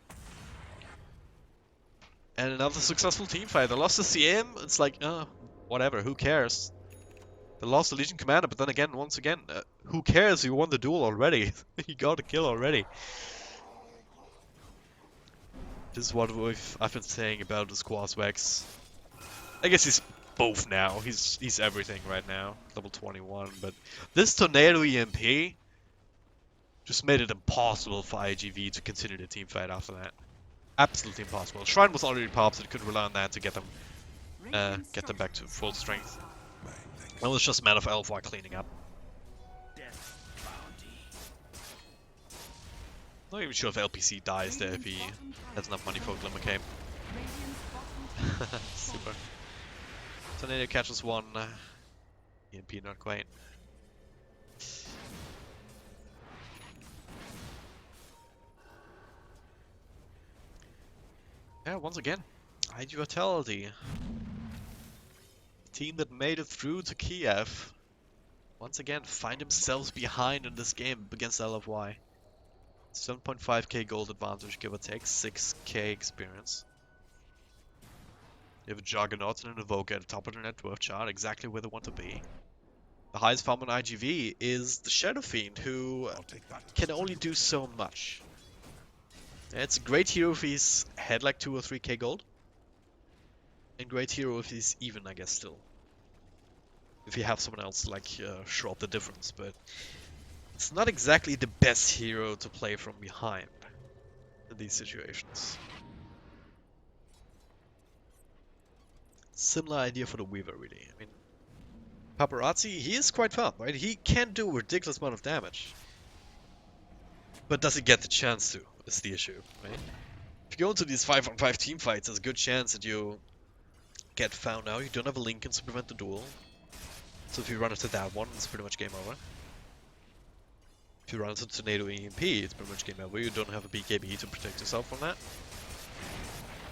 And another successful team fight. They lost the CM. It's like, whatever. Who cares? They lost the Legion Commander, but then again, once again, who cares? You won the duel already. You got a kill already. This is what I've been saying about the Squash Wax. I guess he's both now. He's everything right now. Level 21, but this Tornado EMP just made it impossible for iG.V to continue the team fight after that. Absolutely impossible. Shrine was already popped, so they could rely on that to get them back to full strength. It was just a matter of LFY cleaning up. Not even sure if LPC dies there if he has enough money for a Glimmer Cape. Super. Tornado catches one. EMP not quite. Yeah, once again, iG.Vitality. Team that made it through to Kiev. Once again, find themselves behind in this game against LFY. 7.5k gold advantage, give or take, 6k experience. You have a Juggernaut and an Evoker at the top of the net worth chart, exactly where they want to be. The highest farm on iG.V is the Shadow Fiend, who can only do so much. It's a great hero if he's had like 2 or 3k gold. And great hero if he's even, I guess, still. If you have someone else to like show up the difference, but it's not exactly the best hero to play from behind in these situations. Similar idea for the Weaver, really. I mean, Paparazzi, he is quite fun, right? He can do a ridiculous amount of damage. But does he get the chance to, is the issue, right? If you go into these 5-on-5 team fights, there's a good chance that you get found out. You don't have a Lincoln to prevent the duel. So if you run into that one, it's pretty much game over. If you run into Tornado EMP, it's pretty much game over. You don't have a BKB to protect yourself from that.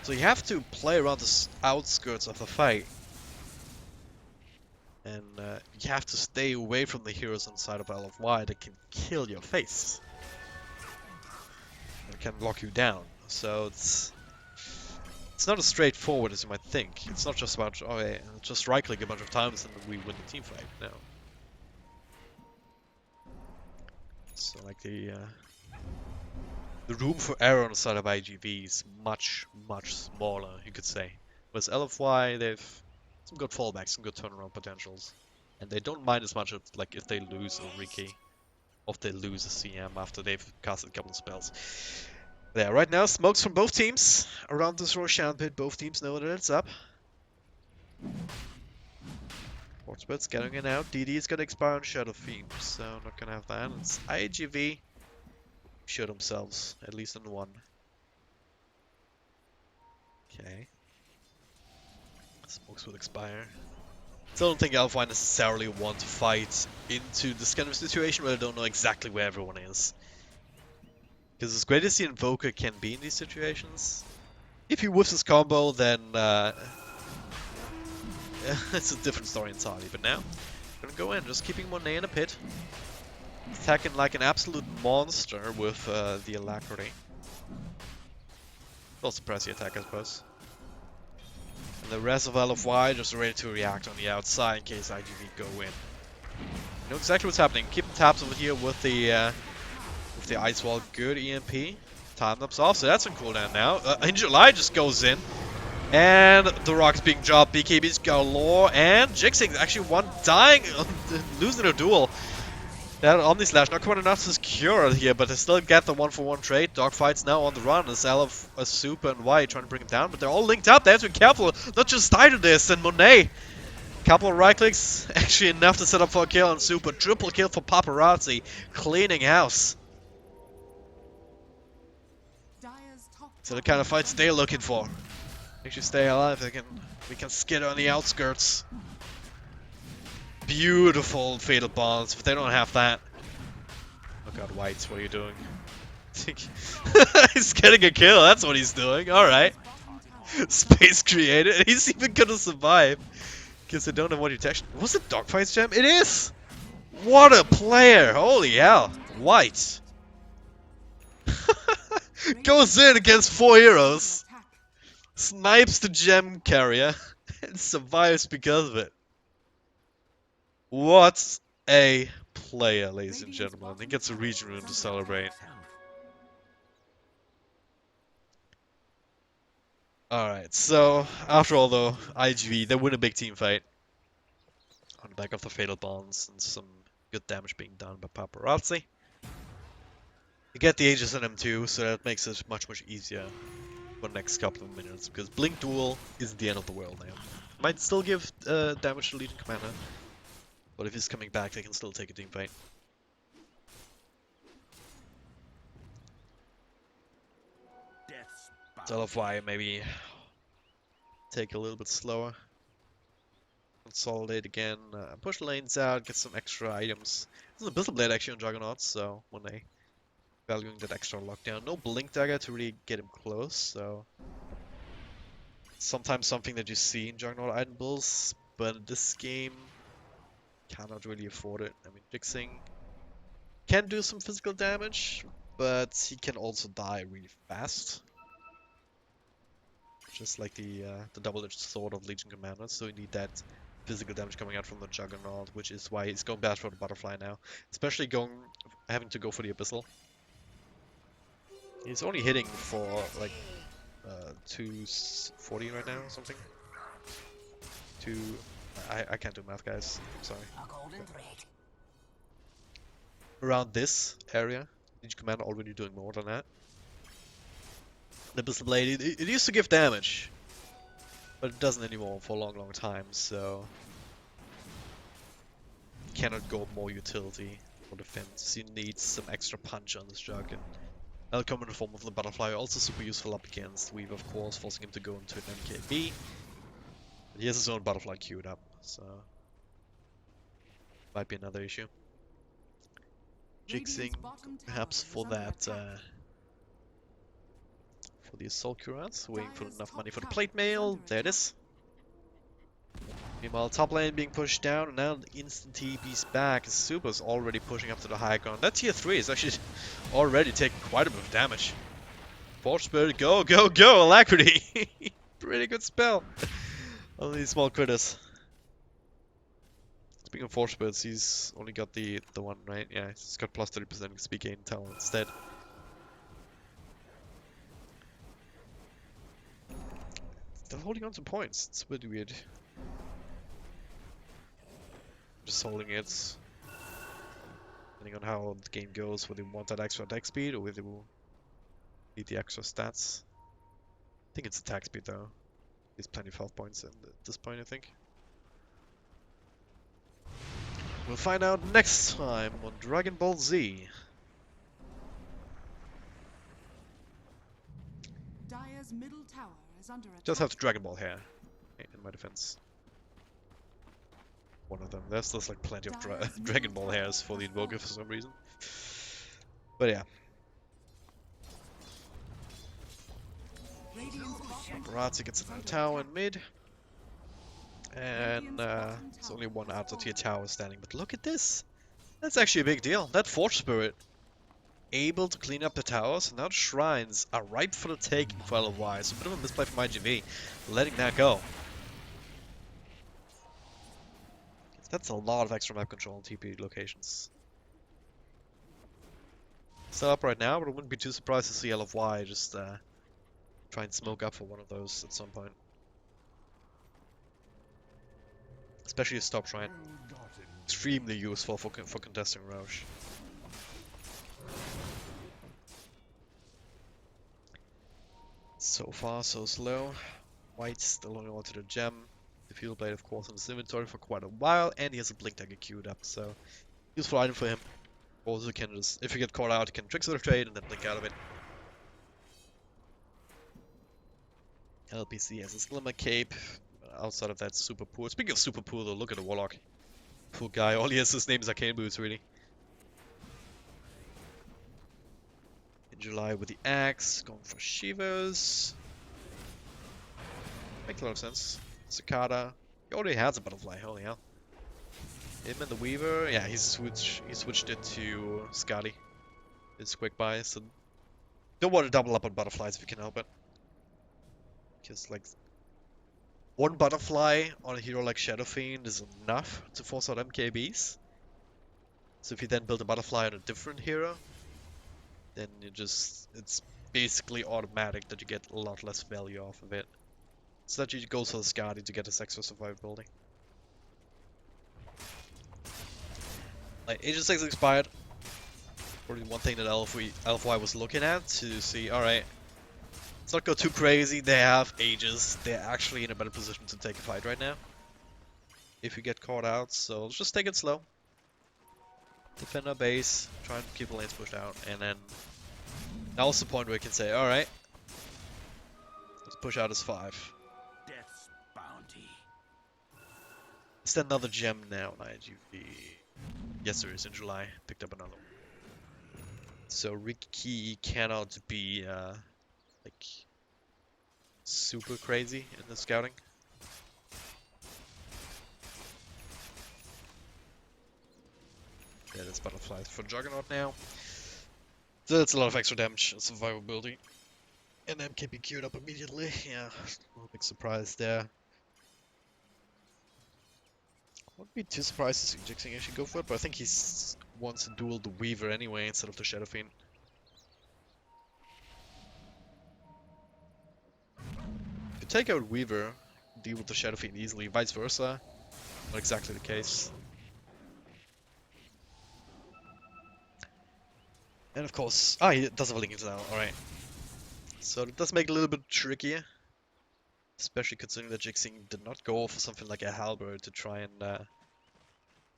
So you have to play around the outskirts of the fight. And you have to stay away from the heroes inside of LFY that can kill your face. That can lock you down. So it's not as straightforward as you might think. It's not just about, oh yeah, just right click a bunch of times and we win the team fight. No. So like the room for error on the side of iG.V is much, much smaller, you could say. Whereas LFY, they've some good fallbacks, some good turnaround potentials. And they don't mind as much of, like, if they lose a Riki, or if they lose a CM after they've casted a couple of spells. Yeah, right now, smokes from both teams around this Roshan pit. Both teams know that it's up. Sportsbet's getting in out. DD is gonna expire on Shadow Fiend, so I'm not gonna have that. It's iG.V showed themselves, at least in one. Okay. Smokes will expire. Still don't think Alpha necessarily want to fight into this kind of situation where they don't know exactly where everyone is. Because as great as the Invoker can be in these situations, if he whiffs his combo, then it's a different story entirely. But now, gonna go in, just keeping Monet in a pit. Attacking like an absolute monster with the Alacrity. Will suppress the attack, I suppose. And the rest of LFY just ready to react on the outside in case iG.V go in. You know exactly what's happening. Keeping tabs over here with the Ice Wall. Good EMP. Time ups off, so that's on cooldown now. In July just goes in. And the rock's being dropped. BKB's galore. And Jixing actually one dying, losing a duel. That Omni Slash not quite enough to secure it here, but they still get the 1-for-1 trade. Dogfight's now on the run as Alf, Super, and Y trying to bring him down, but they're all linked up. They have to be careful, not just die to this. And Monet, couple of right clicks, actually enough to set up for a kill on Super. Triple kill for Paparazzi, cleaning house. So the kind of fights they're looking for. Actually stay alive. We can skid on the outskirts. Beautiful fatal bonds, but they don't have that. Oh god, Whites, what are you doing? He's getting a kill, that's what he's doing. Alright. Space created. He's even gonna survive. Because they don't have what detection. Was it Dogfight's gem? It is! What a player! Holy hell. White. Goes in against 4 heroes. Snipes the gem carrier. And survives because of it. What a player, ladies and gentlemen. He gets a region room to celebrate. Alright, so after all though, iG.V, they win a big team fight. On the back of the fatal bonds and some good damage being done by Paparazzi. You get the Aegis in M2, so that makes it much easier for the next couple of minutes, because Blink Duel isn't the end of the world now. Might still give damage to Legion Commander, but if he's coming back, they can still take a team fight. So LFY maybe take a little bit slower. Consolidate again, push the lanes out, get some extra items. There's a Abyssal Blade actually on Juggernauts, so when they valuing that extra lockdown. No Blink Dagger to really get him close, so sometimes something that you see in Juggernaut item builds, but in this game cannot really afford it. I mean, Jixing can do some physical damage, but he can also die really fast. Just like the double-edged sword of Legion Commander, so you need that physical damage coming out from the Juggernaut, which is why he's going bad for the Butterfly now. Especially having to go for the Abyssal. He's only hitting for like 240 right now or something. I can't do math, guys. I'm sorry. Around this area, Legion Commander already doing more than that. The Abyssal Blade, it used to give damage, but it doesn't anymore for a long time, so cannot go more utility for defense. You need some extra punch on this jug, and that'll come in the form of the Butterfly, also super useful up against Weave, of course, forcing him to go into an MKB. But he has his own Butterfly queued up, so might be another issue. Jixing Radiant's bottom tower perhaps is for under that attack. for the assault currents, waiting for Dire's enough top money for the tower plate is mail. under There it attack. is. Meanwhile, top lane being pushed down, and now the instant TP's back. Super's already pushing up to the high ground. That tier 3 is actually already taking quite a bit of damage. Force Spirit, go, go, go! Alacrity! Pretty good spell on these small critters. Speaking of Force Spirits, he's only got the one, right? Yeah, he's got plus 30% speed gain talent instead. They're holding on to points. It's a bit weird. Just holding it. Depending on how the game goes, whether you want that extra attack speed or whether you need the extra stats. I think it's attack speed though. There's plenty of health points at this point, I think. We'll find out next time on Dragon Ball Z. Dire's middle tower is under attack. Just have the Dragon Ball hair in my defense. One of them. There's like plenty of Dragon Ball hairs for the Invoker for some reason. But yeah. Radiant's bottom Baratzi gets another tower in mid. And there's only one out of tier tower standing. But look at this! That's actually a big deal. That Forge Spirit able to clean up the towers, and now the shrines are ripe for the taking for LGD.Y. So a bit of a misplay from iG.V, letting that go. That's a lot of extra map control on TP locations. Still up right now, but I wouldn't be too surprised to see LGD.Y just try and smoke up for one of those at some point. Especially a stop shrine. Extremely useful for contesting Roche. So far, so slow. White's still holding on to the gem. The field blade, of course, in his inventory for quite a while, and he has a blink dagger queued up, so useful item for him. Also, can just, if you get caught out, you can trick of trade and then blink out of it. LPC has a Glimmer Cape. Outside of that, super poor. Speaking of super poor, though, look at the Warlock. Poor guy. All he has his name is Arcane Boots, really. In July with the axe, going for Shivers. Makes a lot of sense. Cicada. He already has a butterfly, holy hell. Him and the Weaver, yeah, he switched it to Scotty. It's quick buy, so don't want to double up on butterflies if you can help it. Because like one butterfly on a hero like Shadow Fiend is enough to force out MKBs. So if you then build a butterfly on a different hero, then it's basically automatic that you get a lot less value off of it. So that you go for the Scotty to get this extra survivability. Like, Age of 6 expired. Probably one thing that LGD.Y was looking at to see, alright, let's not go too crazy, they have ages, they're actually in a better position to take a fight right now. If you get caught out, so let's just take it slow. Defend our base, try and keep the lanes pushed out, and then now's the point where we can say, alright, let's push out as 5. Death's bounty. Is there another gem now on iG.V? Yes, there is, in July. Picked up another one. So Ricky cannot be like super crazy in the scouting. Yeah, that's butterflies for Juggernaut now. So that's a lot of extra damage and survivability. And MKB queued up immediately. Yeah, no big surprise there. Wouldn't be too surprised to see Jixing actually go for it, but I think he wants to duel the Weaver anyway instead of the Shadow Fiend. If you take out Weaver, deal with the Shadow Fiend easily, vice versa. Not exactly the case. And of course, he does have a link into now, alright. So it does make it a little bit trickier. Especially considering that Jixing did not go for something like a Halberd to try and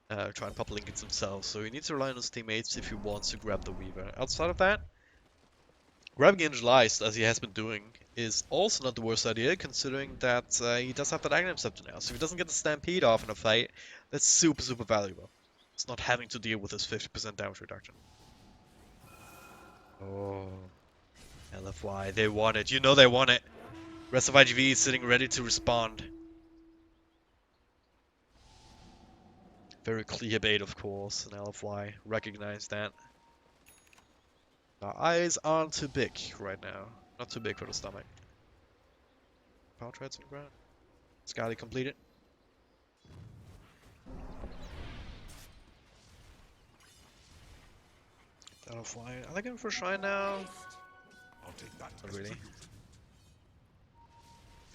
pop Linkens himself. So he needs to rely on his teammates if he wants to grab the Weaver. Outside of that, grabbing Angelized, as he has been doing, is also not the worst idea, considering that he does have that Aghanim Scepter now. So if he doesn't get the Stampede off in a fight, that's super, super valuable. It's not having to deal with his 50% damage reduction. Oh, LFY, they want it. You know they want it. Rest of iG.V is sitting ready to respond. Very clear bait, of course, and LFY recognize that. Our eyes aren't too big right now. Not too big for the stomach. Power treads on the ground. Scally completed. LFY, are they going for a shrine now? I'll take that Not as really. tribute.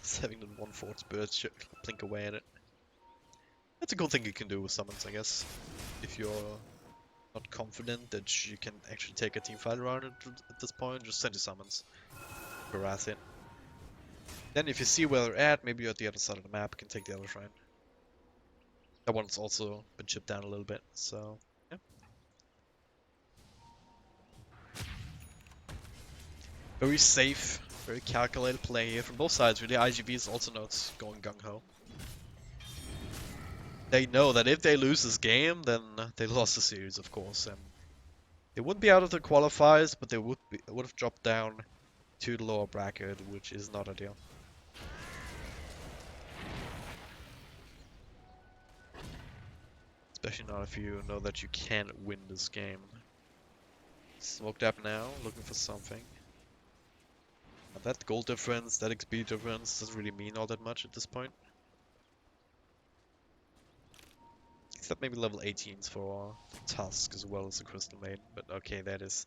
Just having the 1/4 bird blink away at it. That's a cool thing you can do with summons, I guess. If you're not confident that you can actually take a team fight around it at this point, just send your summons. Harass it. Then if you see where they're at, maybe you're at the other side of the map, you can take the other shrine. That one's also been chipped down a little bit, so yeah. Very safe, very calculated play here from both sides. Really, iG.V is also not going gung-ho. They know that if they lose this game, then they lost the series, of course, and they wouldn't be out of the qualifiers, but they would have dropped down to the lower bracket, which is not ideal. Especially not if you know that you can win this game. Smoked up now, looking for something. Now that gold difference, that XP difference doesn't really mean all that much at this point. Except maybe level 18s for Tusk as well as the Crystal Maiden. But okay, that is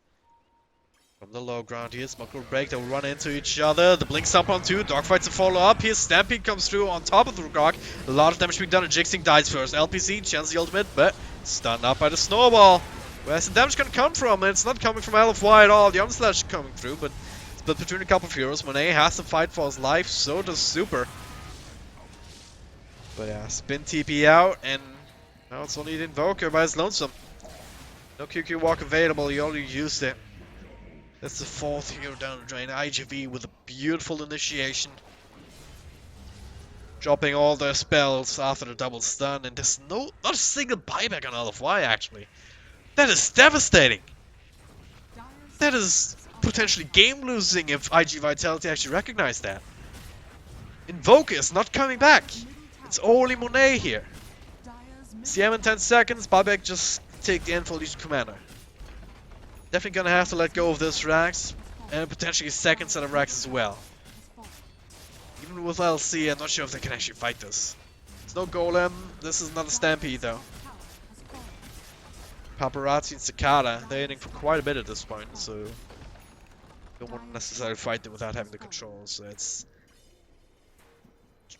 from the low ground here. Smoke will break, they'll run into each other. The Blink Stomp on 2, Dogfights to follow up. Here Stampede comes through on top of the Rugok. A lot of damage being done, and Jixing dies first. LPC, chance the ultimate, but stunned up by the Snowball. Where's the damage gonna come from? And it's not coming from LFY at all. The Onslash coming through, but split between a couple of heroes. Monet has to fight for his life, so does Super. But yeah, spin TP out, and now it's only the Invoker by his lonesome. No QQ walk available, he already used it. That's the 4th hero down the drain. iG.V with a beautiful initiation. Dropping all their spells after the double stun, and there's not a single buyback on LFY actually. That is devastating! That is potentially game losing if iG.Vitality actually recognized that. Invoker is not coming back! It's only Monet here. CM in 10 seconds, buyback just take the end for Legion Commander. Definitely gonna have to let go of this Rax, and potentially a second set of Rax as well. Even with LC, I'm not sure if they can actually fight this. There's no Golem, this is not a Stampede though. Paparazzi and Cicada, they're hitting for quite a bit at this point, so don't want to necessarily fight them without having the control, so it's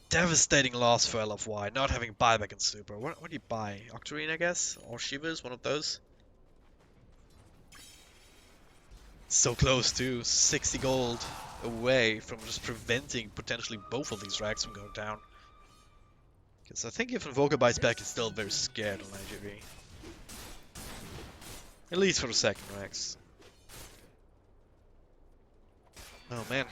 devastating loss for LFY, not having buyback and super. What do you buy? Octarine, I guess? Or Shivers, one of those? So close too, 60 gold away from just preventing potentially both of these racks from going down. Because I think if Invoker buys back, he's still very scared on iG.V. At least for the second racks. Oh man.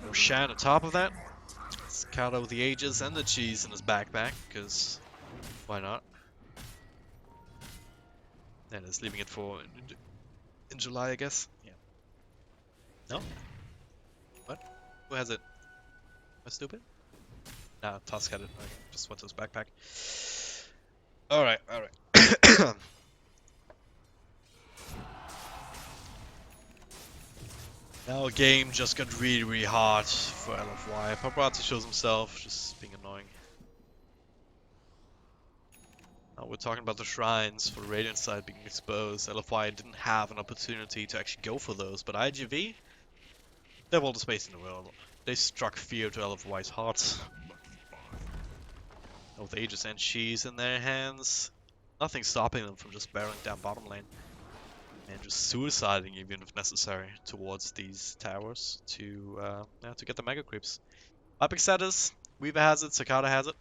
Roshan on top of that. Cicada with the Aegis and the cheese in his backpack, because why not? And is leaving it for in July, I guess. Yeah. No? What? Who has it? Am I stupid? Nah, Tusk had it. I just went to his backpack. Alright, alright. Now game just got really, really hard for LFY. Paparazzi shows himself, just being annoying. Now we're talking about the shrines for the Radiant side being exposed. LFY didn't have an opportunity to actually go for those, but iG.V, they have all the space in the world. They struck fear to LFY's hearts. With Aegis and Cheese in their hands, nothing stopping them from just barreling down bottom lane. And just suiciding even if necessary towards these towers to get the mega creeps. Epic status, Weaver has it, Cicada has it.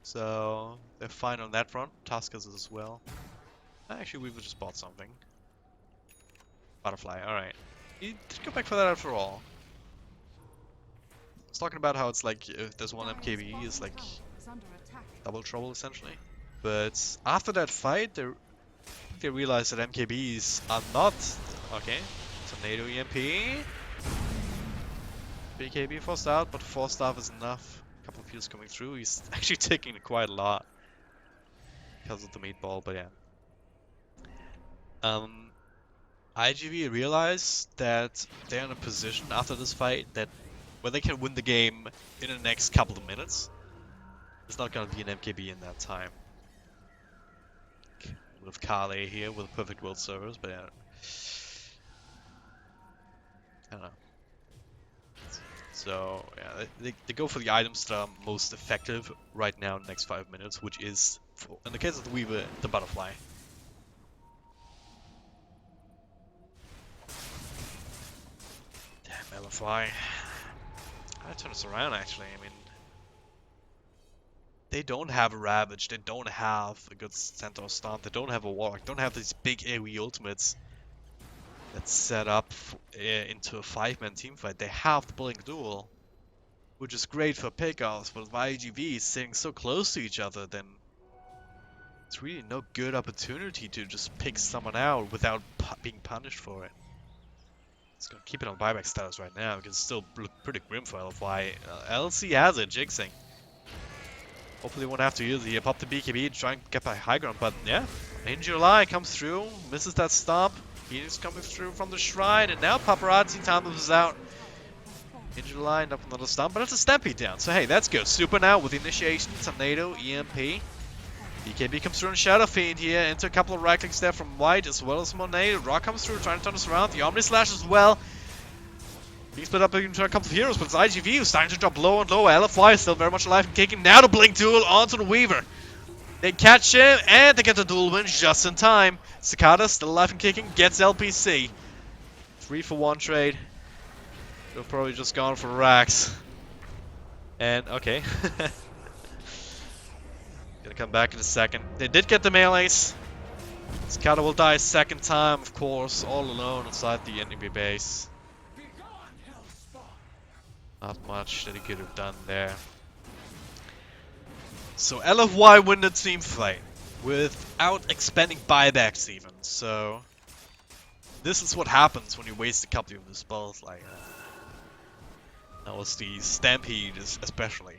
So they're fine on that front. Tusk has it as well. Actually, Weaver just bought something. Butterfly, alright. He did go back for that after all. I was talking about how it's like if there's one MKB is like double trouble essentially. But after that fight, they realized that MKBs are not... Okay, Tornado EMP. BKB forced out, but 4 staff is enough. A couple of heals coming through. He's actually taking quite a lot because of the meatball, but yeah. iG.V realized that they're in a position after this fight that where they can win the game in the next couple of minutes. There's not gonna be an MKB in that time. With Qual here with perfect world servers, but yeah. I don't know. So yeah, they go for the items that are most effective right now in the next 5 minutes, which is, in the case of the Weaver, the butterfly. Damn, LFY. I turn this around actually, I mean... They don't have a Ravage, they don't have a good Centaur Stomp, they don't have a Warlock, don't have these big AoE ultimates that's set up into a 5-man teamfight. They have the Blink Duel, which is great for pickoffs, but if iG.V is sitting so close to each other, then it's really no good opportunity to just pick someone out without being punished for it. It's gonna keep it on buyback status right now, because it's still look pretty grim for LFY. LC has it, Jigsing. Hopefully won't have to use it. Pop the BKB, try and get by high ground, but yeah. In July comes through, misses that stomp. He's coming through from the shrine, and now Paparazzi time is out. In July, up another stomp, but it's a Stampede down. So hey, that's good. Super now with initiation, Tornado, EMP. BKB comes through in Shadow Fiend here, into a couple of right clicks there from White as well as Monet. Rock comes through, trying to turn us around. The Omni Slash as well. Being split up into a couple of heroes, but it's iG.V who's starting to drop low and low. LFY is still very much alive and kicking. Now the Blink Duel onto the Weaver. They catch him, and they get the duel win just in time. Cicada still alive and kicking, gets LPC. 3-for-1 trade. They're probably just gone for racks. And, okay. Gonna come back in a second. They did get the melees. Cicada will die a second time, of course, all alone inside the enemy base. Not much that he could have done there. So LFY win the team fight without expending buybacks even. So this is what happens when you waste a couple of the spells like that. That was the Stampede especially.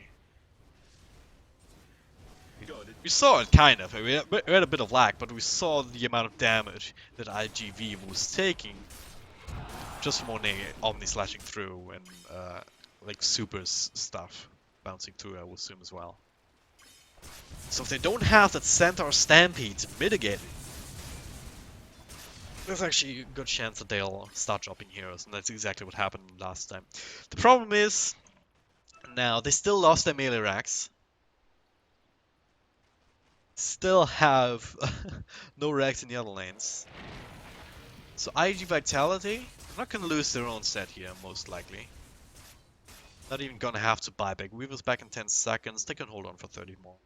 We saw it kind of. We had a bit of lag, but we saw the amount of damage that iG.V was taking just from only Omni slashing through and like super stuff bouncing through, I would assume as well. So if they don't have that Centaur Stampede to mitigate it, there's actually a good chance that they'll start dropping heroes, and that's exactly what happened last time. The problem is, now they still lost their melee racks. Still have no racks in the other lanes. So iG.Vitality, they're not gonna lose their own set here, most likely. Not even gonna have to buy back. Weaver's back in 10 seconds, they can hold on for 30 more.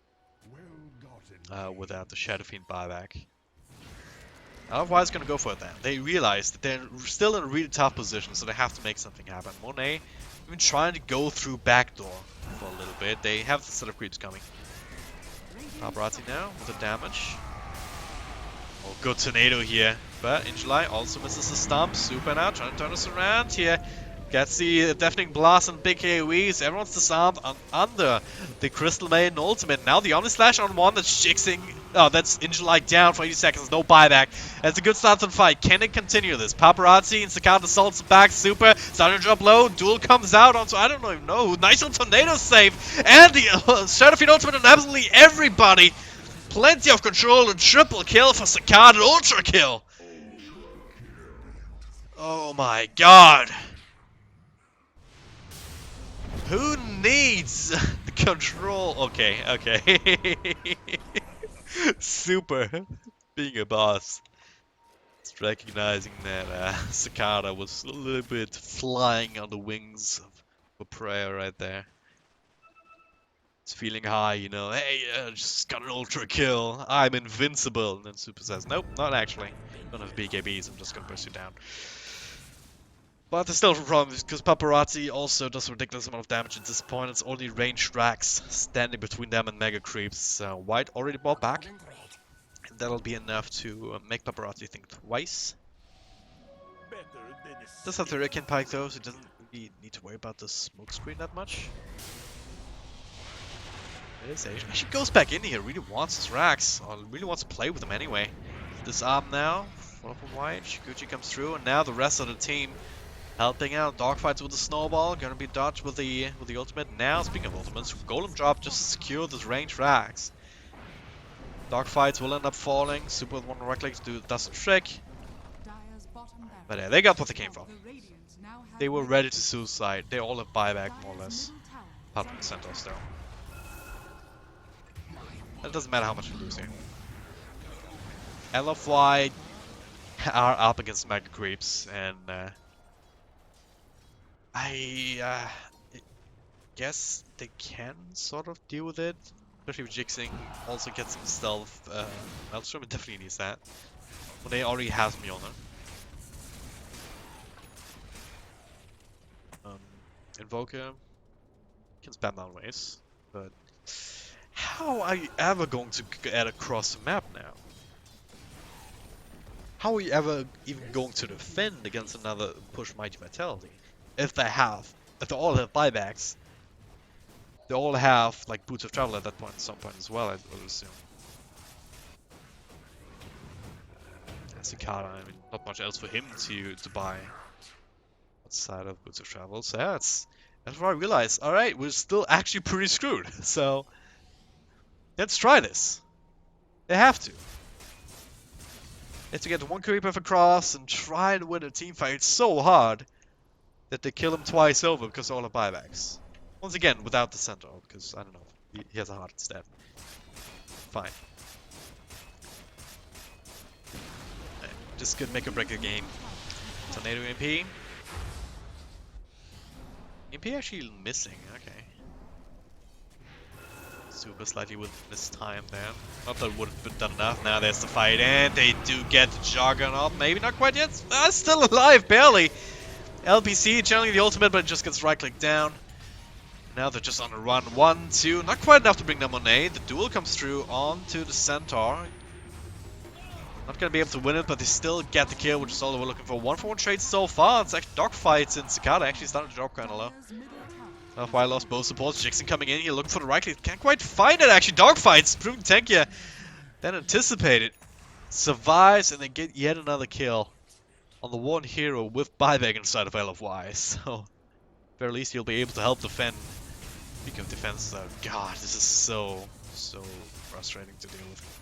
Without the Shadow Fiend buyback. Otherwise, gonna go for it then. They realize that they're still in a really tough position, so they have to make something happen. Monet even trying to go through backdoor for a little bit. They have the set of creeps coming. Paparazzi now with the damage. Oh, good tornado here. But in July also misses the stomp. Super now trying to turn us around here. Gets the deafening blast and big AoEs. Everyone's disarmed under the Crystal Maiden ultimate. Now the Omni Slash on one that's jigsing. Oh, that's in July down for 80 seconds. No buyback. That's a good start to the fight. Can they continue this? Paparazzi and Cicada assaults back. Super. Starting to drop low. Duel comes out onto I don't even know. Nice little tornado save. And the Shadow Fiend ultimate on absolutely everybody. Plenty of control and triple kill for Cicada. Ultra kill. Oh my god. Who needs the control? Okay, okay. Super. Being a boss. Just recognizing that Cicada was a little bit flying on the wings of a prayer right there. It's feeling high, you know. Hey, just got an ultra kill. I'm invincible. And then Super says, nope, not actually. Don't have BKBs. I'm just gonna push you down. But there's still a problem, because Paparazzi also does a ridiculous amount of damage at this point. It's only ranged racks standing between them and Mega Creeps. White already bought back, and that'll be enough to make Paparazzi think twice. Better than a Does have the Hurricane Pike though, so it doesn't really need to worry about the smoke screen that much. It is Asian. She goes back in here, really wants his racks, or really wants to play with them anyway. This arm now, full up of white, Shikuchi comes through, and now the rest of the team helping out. Dogfights with the snowball, gonna be dodged with the ultimate. Now, speaking of ultimates, Golem drop just to secure this range racks. Dogfights will end up falling. Super with one right click does the trick. Dire's bottom barracks. But yeah, they got what they came for. The Radiant now have They were the ready to suicide. They all have buyback more or Dire's less. middle tower Apart from the Centaurs though. It doesn't matter how much we lose here. L.G.F.Y are up against Mega Creeps, and I guess they can sort of deal with it. Especially if Jixing also gets some stealth. Maelstrom definitely needs that. Well, they already has Mjolnir. Invoker can spam down ways, but how are you ever going to get across the map now? How are you ever even going to defend against another push Mighty Vitality? If they all have buybacks, they all have like boots of travel at that point, at some point as well, I would assume. Cicada, I mean, not much else for him to buy outside of boots of travel. So yeah, that's where I realized, alright, we're still actually pretty screwed. So let's try this. They have to. They have to get one creeper across and try to win a team fight so hard that they kill him twice over because all the buybacks. Once again, without the centaur, because I don't know, he has a heart instead. Fine. Just could make or break a game. Tornado MP. MP actually missing, okay. Super slightly with this time there. Not that it would have been done enough. Now there's the fight, and they do get the Juggernaut. Maybe not quite yet. Still alive, barely. LPC channeling the ultimate, but it just gets right-clicked down. Now they're just on a run. 1, 2. Not quite enough to bring down Monet. The duel comes through onto the Centaur. Not gonna be able to win it, but they still get the kill, which is all we're looking for. 1-for-1 trades so far. It's actually dogfights, and Cicada actually started to drop kind of low. Dire's middle tower. L.G.F.Y lost both supports. Jixon coming in here looking for the right click. Can't quite find it actually. Dogfights proving tankier than anticipated. Survives, and they get yet another kill on the one hero with buyback inside of L.G.F.Y. So, at very least he'll be able to help defend. Speaking of defense, though, God, this is so frustrating to deal with.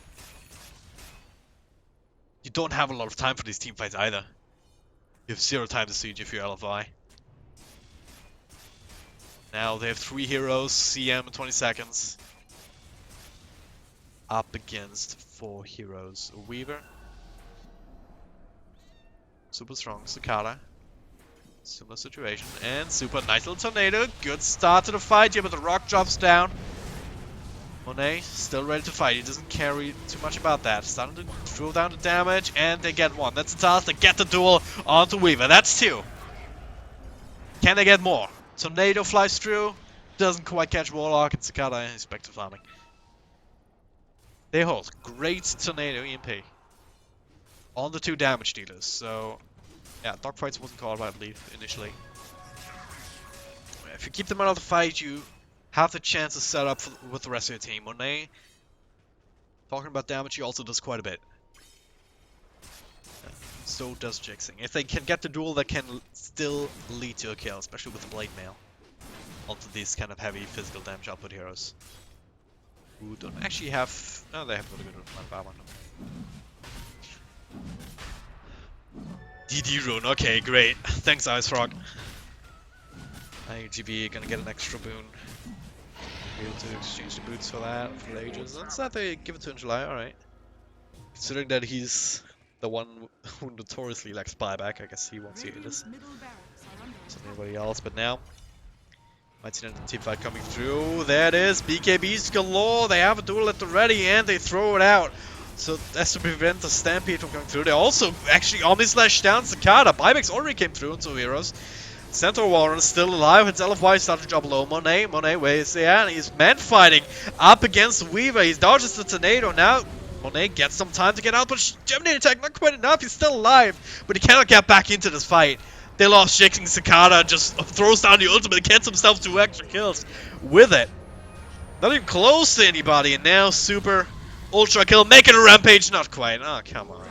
You don't have a lot of time for these team fights either. You have 0 time to siege if you're L.G.F.Y. Now they have 3 heroes, CM in 20 seconds. Up against 4 heroes. A Weaver. Super strong, Cicada. Similar situation. And super nice little tornado. Good start to the fight here, but the rock drops down. Monet still ready to fight. He doesn't care too much about that. Starting to throw down the damage, and they get 1. That's the task. They get the duel onto Weaver. That's 2. Can they get more? Tornado flies through. Doesn't quite catch Warlock, and Cicada is back to farming. They hold. Great Tornado EMP on the 2 damage dealers. So, yeah, dogfights wasn't called, I believe, initially. If you keep them out of the fight, you have the chance to set up with the rest of your team. Monet, talking about damage, he also does quite a bit. So does Jixing. If they can get the duel, that can still lead to a kill, especially with the Blade Mail onto these kind of heavy physical damage output heroes. Who don't actually have... Oh, they have a really good amount of armor. DD rune, okay, great. Thanks, Ice Frog. iG.V gonna get an extra boon. Be able to exchange the boots for that, for ages. That's that they give it to in July, alright. Considering that he's the one who notoriously lacks buyback, I guess he won't see it as Radiant's middle barracks are under attack. anybody else, but now might see another team fight coming through. There it is, BKBs galore. They have a duel at the ready and they throw it out. So that's to prevent the Stampede from going through. They also actually Omni Slash down Cicada. Buyback's already came through into Heroes. Centaur Warren still alive. It's LFY starting to drop low. Monet, where is he at? He's man fighting up against Weaver. He dodges the tornado now. Monet gets some time to get out, but Gemini attack not quite enough. He's still alive, but he cannot get back into this fight. They lost Shaking Cicada, just throws down the ultimate, gets himself 2 extra kills with it. Not even close to anybody, and now Super Ultra Kill, making a Rampage. Not quite. Oh, come on.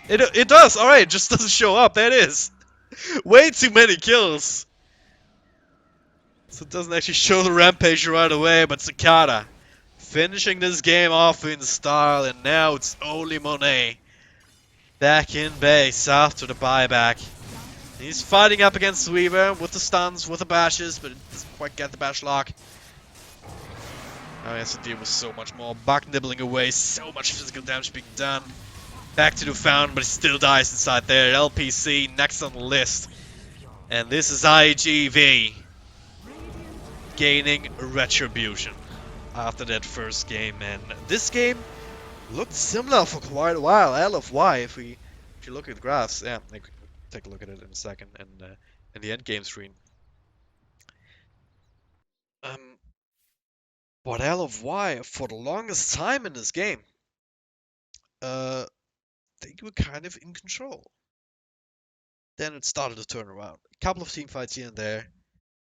It does. Alright, it just doesn't show up. There it is. Way too many kills. So it doesn't actually show the Rampage right away, but Cicada finishing this game off in style, and now it's only Monet back in base after the buyback. He's fighting up against Weaver with the stuns, with the bashes, but it doesn't quite get the bash lock. Oh, he has to deal with so much more. Buck nibbling away, so much physical damage being done. Back to the fountain, but he still dies inside there. LPC next on the list. And this is iG.V gaining Retribution after that first game. And this game looked similar for quite a while. LFY, if you look at the graphs, yeah, take a look at it in a second. And in the end game screen. But LFY, for the longest time in this game, they were kind of in control. Then it started to turn around. A couple of team fights here and there,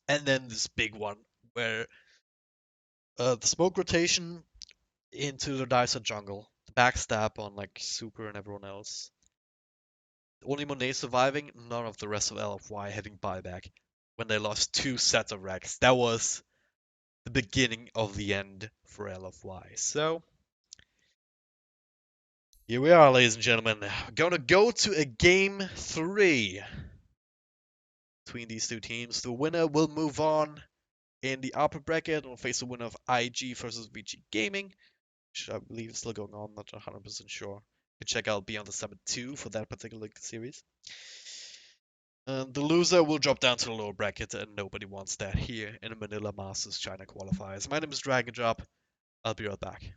and then this big one where the smoke rotation into the Dicer jungle, the backstab on like Super and everyone else. Only Monet surviving, none of the rest of LFY having buyback when they lost 2 sets of Rex. That was the beginning of the end for LFY. So here we are, ladies and gentlemen. We're gonna go to a game 3 between these two teams. The winner will move on in the upper bracket and will face the winner of iG versus VG Gaming, which I believe is still going on, not 100% sure. You can check out Beyond the Summit 2 for that particular series. The loser will drop down to the lower bracket, and nobody wants that here in the Manila Masters China qualifiers. My name is Dragon Drop. I'll be right back.